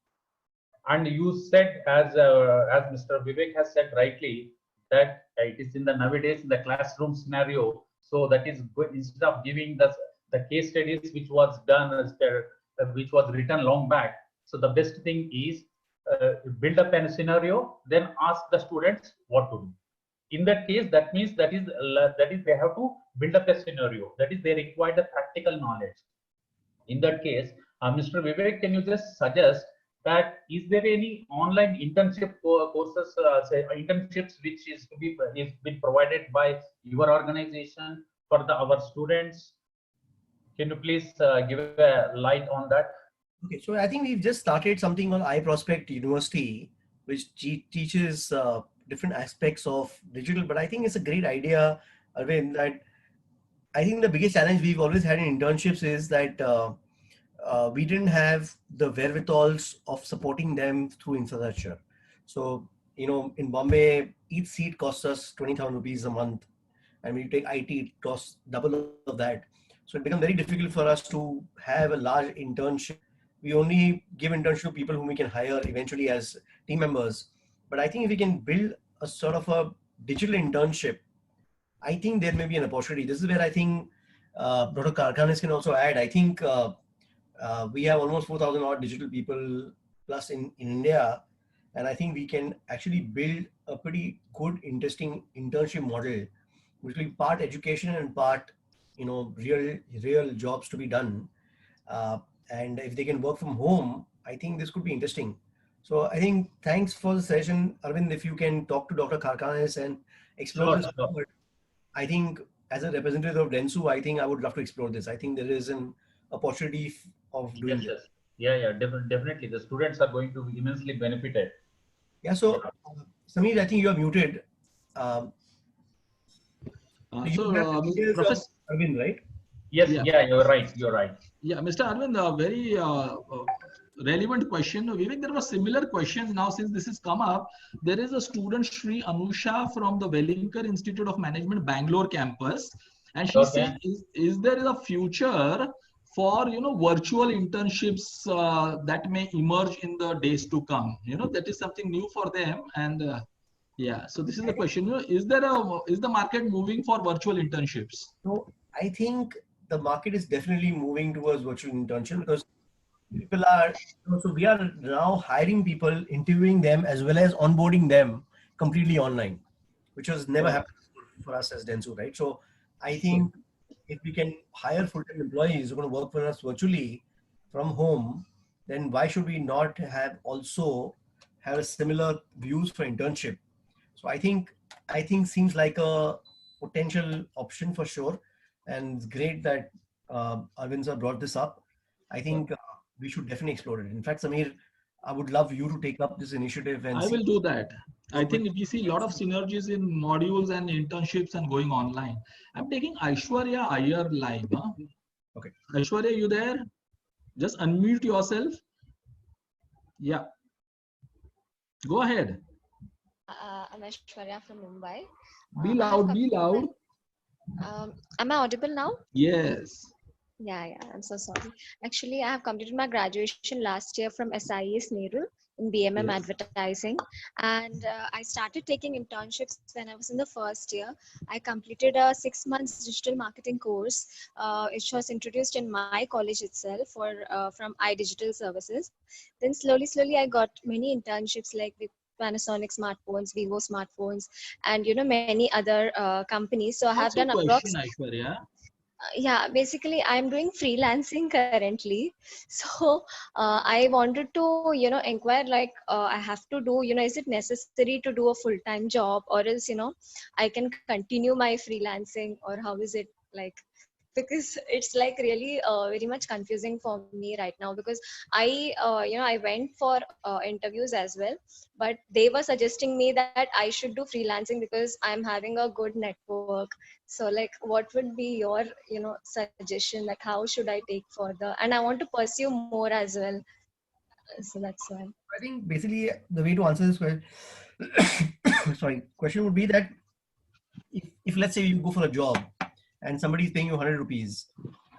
And you said, as Mr. Vivek has said rightly, that it is in the nowadays in the classroom scenario. So that is good, instead of giving the case studies which was done, which was written long back. So the best thing is build up a scenario, then ask the students what to do. In that case, that means that is they have to build up a scenario. That is, they require the practical knowledge. In that case, Mr. Vivek, can you just suggest that is there any online internship courses, internships which is been provided by your organization for our students? Can you please give a light on that? Okay, so I think we've just started something called iProspect University, which teaches different aspects of digital. But I think it's a great idea, Arvind, that I think the biggest challenge we've always had in internships is that we didn't have the wherewithals of supporting them through infrastructure. So, in Bombay, each seat costs us 20,000 rupees a month. And when you take IT, it costs double of that. So it becomes very difficult for us to have a large internship. We only give internship to people whom we can hire eventually as team members. But I think if we can build a sort of a digital internship, I think there may be an opportunity. This is where I think Dr. Karkhanis can also add. I think we have almost 4,000 odd digital people plus in India. And I think we can actually build a pretty good, interesting internship model, which will be part education and part, real jobs to be done. And if they can work from home, I think this could be interesting. So I think thanks for the session, Arvind. If you can talk to Dr. Karkhanis and explore this forward, I think as a representative of Dentsu, I think I would love to explore this. I think there is an opportunity of doing this. Yes. Yeah, definitely. The students are going to be immensely benefited. Yeah, so Samir, I think you are muted. Professor Arvind, right? Yes, yeah, you're right. Yeah, Mr. Arvind, a very relevant question. Vivek, there were similar questions now since this has come up. There is a student, Sri Anusha, from the Wellinkar Institute of Management, Bangalore campus. And she said, is there a future for, virtual internships that may emerge in the days to come? That is something new for them. And so this is the question. Is the market moving for virtual internships? So I think the market is definitely moving towards virtual internship because people are, so we are now hiring people, interviewing them as well as onboarding them completely online, which was never happened for us as Dentsu, right? So I think if we can hire full-time employees who are going to work for us virtually from home, then why should we not have a similar views for internship? So I think seems like a potential option for sure. And it's great that Arvind sir brought this up. I think we should definitely explore it. In fact, Samir, I would love you to take up this initiative and I will do that. I think we see a lot of Excellent. synergies in modules and internships and going online. I'm taking Aishwarya Iyer live. Huh? Okay. Aishwarya, you there? Just unmute yourself. Yeah. Go ahead. I'm Aishwarya from Mumbai. Be loud, be loud. Am I audible now? Yes. Yeah, I'm so sorry. Actually, I have completed my graduation last year from SIES Nehru in BMM Yes. advertising, and I started taking internships when I was in the first year. I completed a 6 months digital marketing course, which was introduced in my college itself from iDigital Services. Then slowly I got many internships like with Panasonic smartphones, Vivo smartphones, and many other companies. So I have What's your done question, approx. Aishwarya? Yeah, basically I'm doing freelancing currently. So I wanted to inquire, like I have to do, is it necessary to do a full-time job, or else I can continue my freelancing, or how is it like? Because it's like really very much confusing for me right now, because I went for interviews as well, but they were suggesting me that I should do freelancing because I'm having a good network. So like, what would be your suggestion, like how should I take further? And I want to pursue more as well, so that's why. I think basically the way to answer this question, question would be that if let's say you go for a job and somebody is paying you 100 rupees,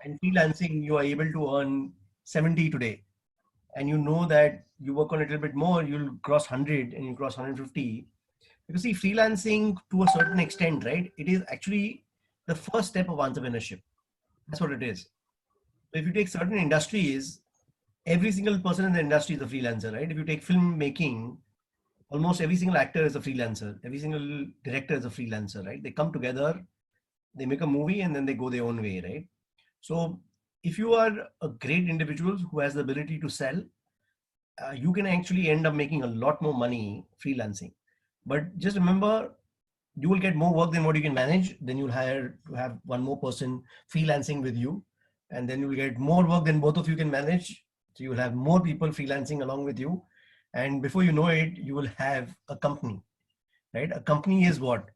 and freelancing you are able to earn 70 today, and you know that you work on a little bit more, you'll cross 100 and you cross 150. Because see, freelancing to a certain extent, right, it is actually the first step of entrepreneurship. That's what it is. So if you take certain industries, every single person in the industry is a freelancer, right? If you take filmmaking, almost every single actor is a freelancer, every single director is a freelancer, right? They come together, they make a movie, and then they go their own way, right? So if you are a great individual who has the ability to sell, you can actually end up making a lot more money freelancing. But just remember, you will get more work than what you can manage. Then you'll hire to have one more person freelancing with you, and then you'll get more work than both of you can manage. So you'll have more people freelancing along with you, and before you know it, you will have a company, right? A company is what?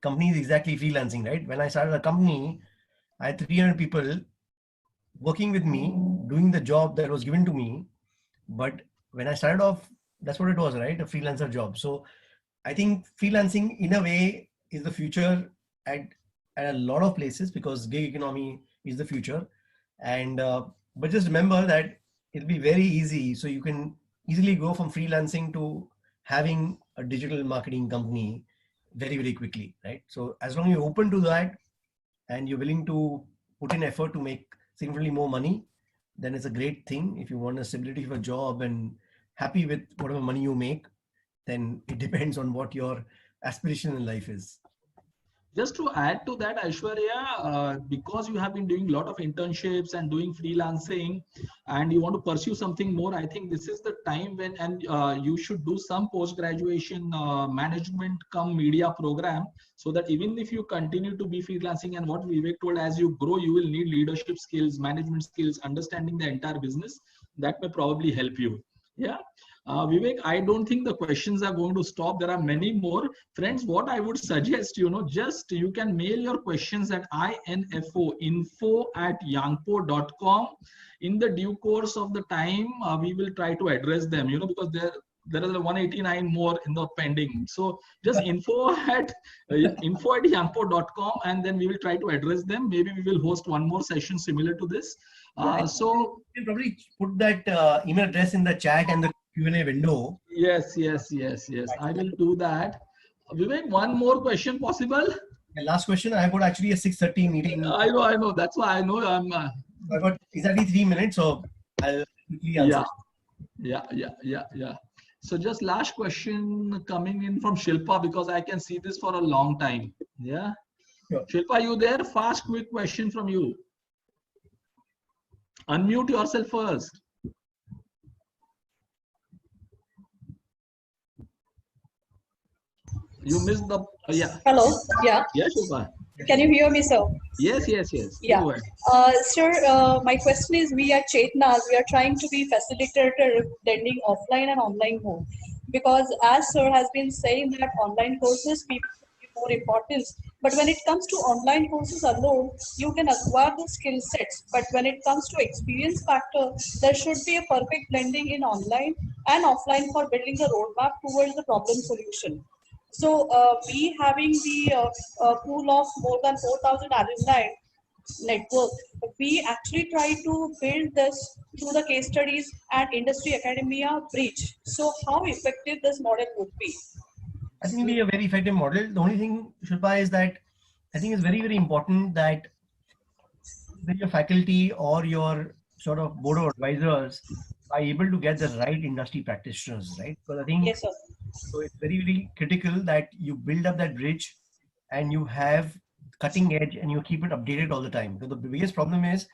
Company is exactly freelancing, right? When I started a company, I had 300 people working with me, doing the job that was given to me. But when I started off, that's what it was, right? A freelancer job. So I think freelancing in a way is the future at a lot of places, because gig economy is the future. And but just remember that it'll be very easy. So you can easily go from freelancing to having a digital marketing company very quickly, right? So as long as you're open to that and you're willing to put in effort to make significantly more money, then it's a great thing. If you want a stability of a job and happy with whatever money you make, then it depends on what your aspiration in life is. Just to add to that, Aishwarya, because you have been doing a lot of internships and doing freelancing, and you want to pursue something more, I think this is the time when, and you should do some post-graduation management come media program, so that even if you continue to be freelancing, and what Vivek told, as you grow, you will need leadership skills, management skills, understanding the entire business. That may probably help you. Yeah. Vivek, I don't think the questions are going to stop. There are many more. Friends, what I would suggest, just you can mail your questions at info@yangpo.com. In the due course of the time, we will try to address them, because there are 189 more in the pending. So just info@yangpo.com, and then we will try to address them. Maybe we will host one more session similar to this. So you can probably put that email address in the chat and the Q&A window. Yes. I will do that. Vivek, one more question possible? The last question. I got actually a 6:30 meeting. I know. That's why I know I'm. I got exactly 3 minutes, so I'll quickly answer. Yeah. So just last question coming in from Shilpa, because I can see this for a long time. Yeah. Sure. Shilpa, you there? Fast, quick question from you. Unmute yourself first. You missed the yeah. Hello. Yeah. Yes, Shilpa. Can you hear me, sir? Yes, yes, yes. Yeah. Go ahead. Sir, my question is, we at Chetnas, we are trying to be facilitator blending offline and online mode. Because as sir has been saying that online courses, people give more importance. But when it comes to online courses alone, you can acquire the skill sets. But when it comes to experience factor, there should be a perfect blending in online and offline for building the roadmap towards the problem solution. So we having the pool of more than 4,000 alumni network, we actually try to build this through the case studies and industry academia bridge. So how effective this model would be? I think it'll be a very effective model. The only thing, Shilpa, is that I think it's very, very important that when your faculty or your sort of board of advisors are able to get the right industry practitioners, right? Because I think yes, sir. So it's very, very critical that you build up that bridge and you have cutting edge and you keep it updated all the time. Because the biggest problem is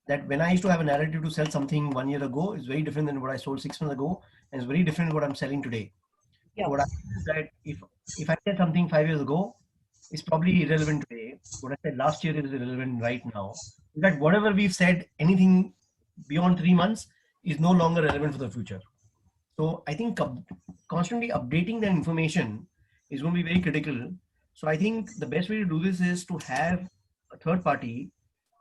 that when I used to have a narrative to sell something 1 year ago, it's very different than what I sold 6 months ago, and it's very different what I'm selling today. Yeah. So what I think is that if I said something 5 years ago, it's probably irrelevant today. What I said last year is irrelevant right now. In fact, whatever we've said, anything beyond 3 months is no longer relevant for the future. So I think constantly updating that information is going to be very critical. So I think the best way to do this is to have a third party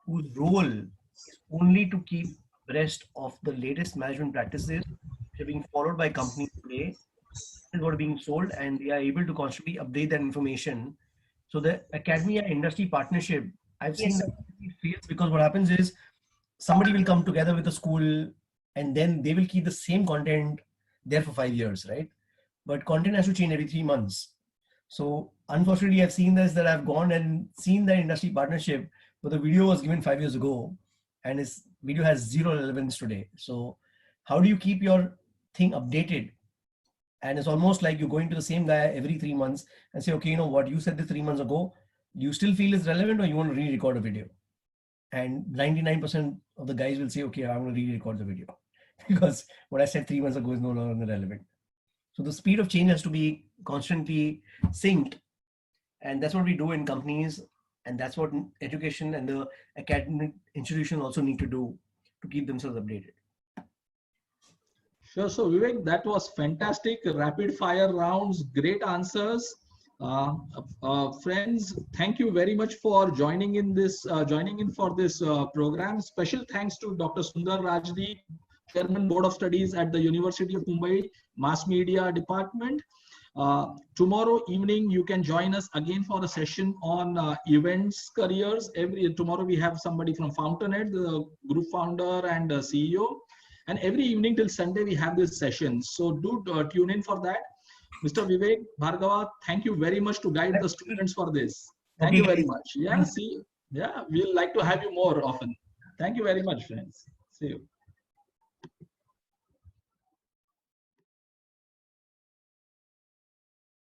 whose role is only to keep abreast of the latest management practices which are being followed by companies today and what are being sold, and they are able to constantly update that information. So the academia industry partnership, I've seen that it fails because what happens is somebody will come together with a school and then they will keep the same content there for 5 years, right? But content has to change every 3 months. So unfortunately, I've seen this, that I've gone and seen the industry partnership, but the video was given 5 years ago and its video has zero relevance today. So how do you keep your thing updated? And it's almost like you're going to the same guy every 3 months and say, okay, you know what, you said this 3 months ago, do you still feel it's relevant or you want to re-record a video? And 99% of the guys will say, okay, I'm going to re-record the video because what I said 3 months ago is no longer relevant. So the speed of change has to be constantly synced. And that's what we do in companies. And that's what education and the academic institutions also need to do to keep themselves updated. Sure. So Vivek, that was fantastic. Rapid fire rounds, great answers. Friends, thank you very much for joining in for this program. Special thanks to Dr. Sundar Rajdi, Chairman Board of Studies at the University of Mumbai, Mass Media Department. Tomorrow evening, you can join us again for a session on events careers. Tomorrow we have somebody from Fountainhead, the group founder and CEO. And every evening till Sunday, we have this session. So do tune in for that. Mr. Vivek, Barghava, thank you very much to guide the students for this. Thank you very much. Yeah, see you. Yeah, we'll like to have you more often. Thank you very much, friends. See you.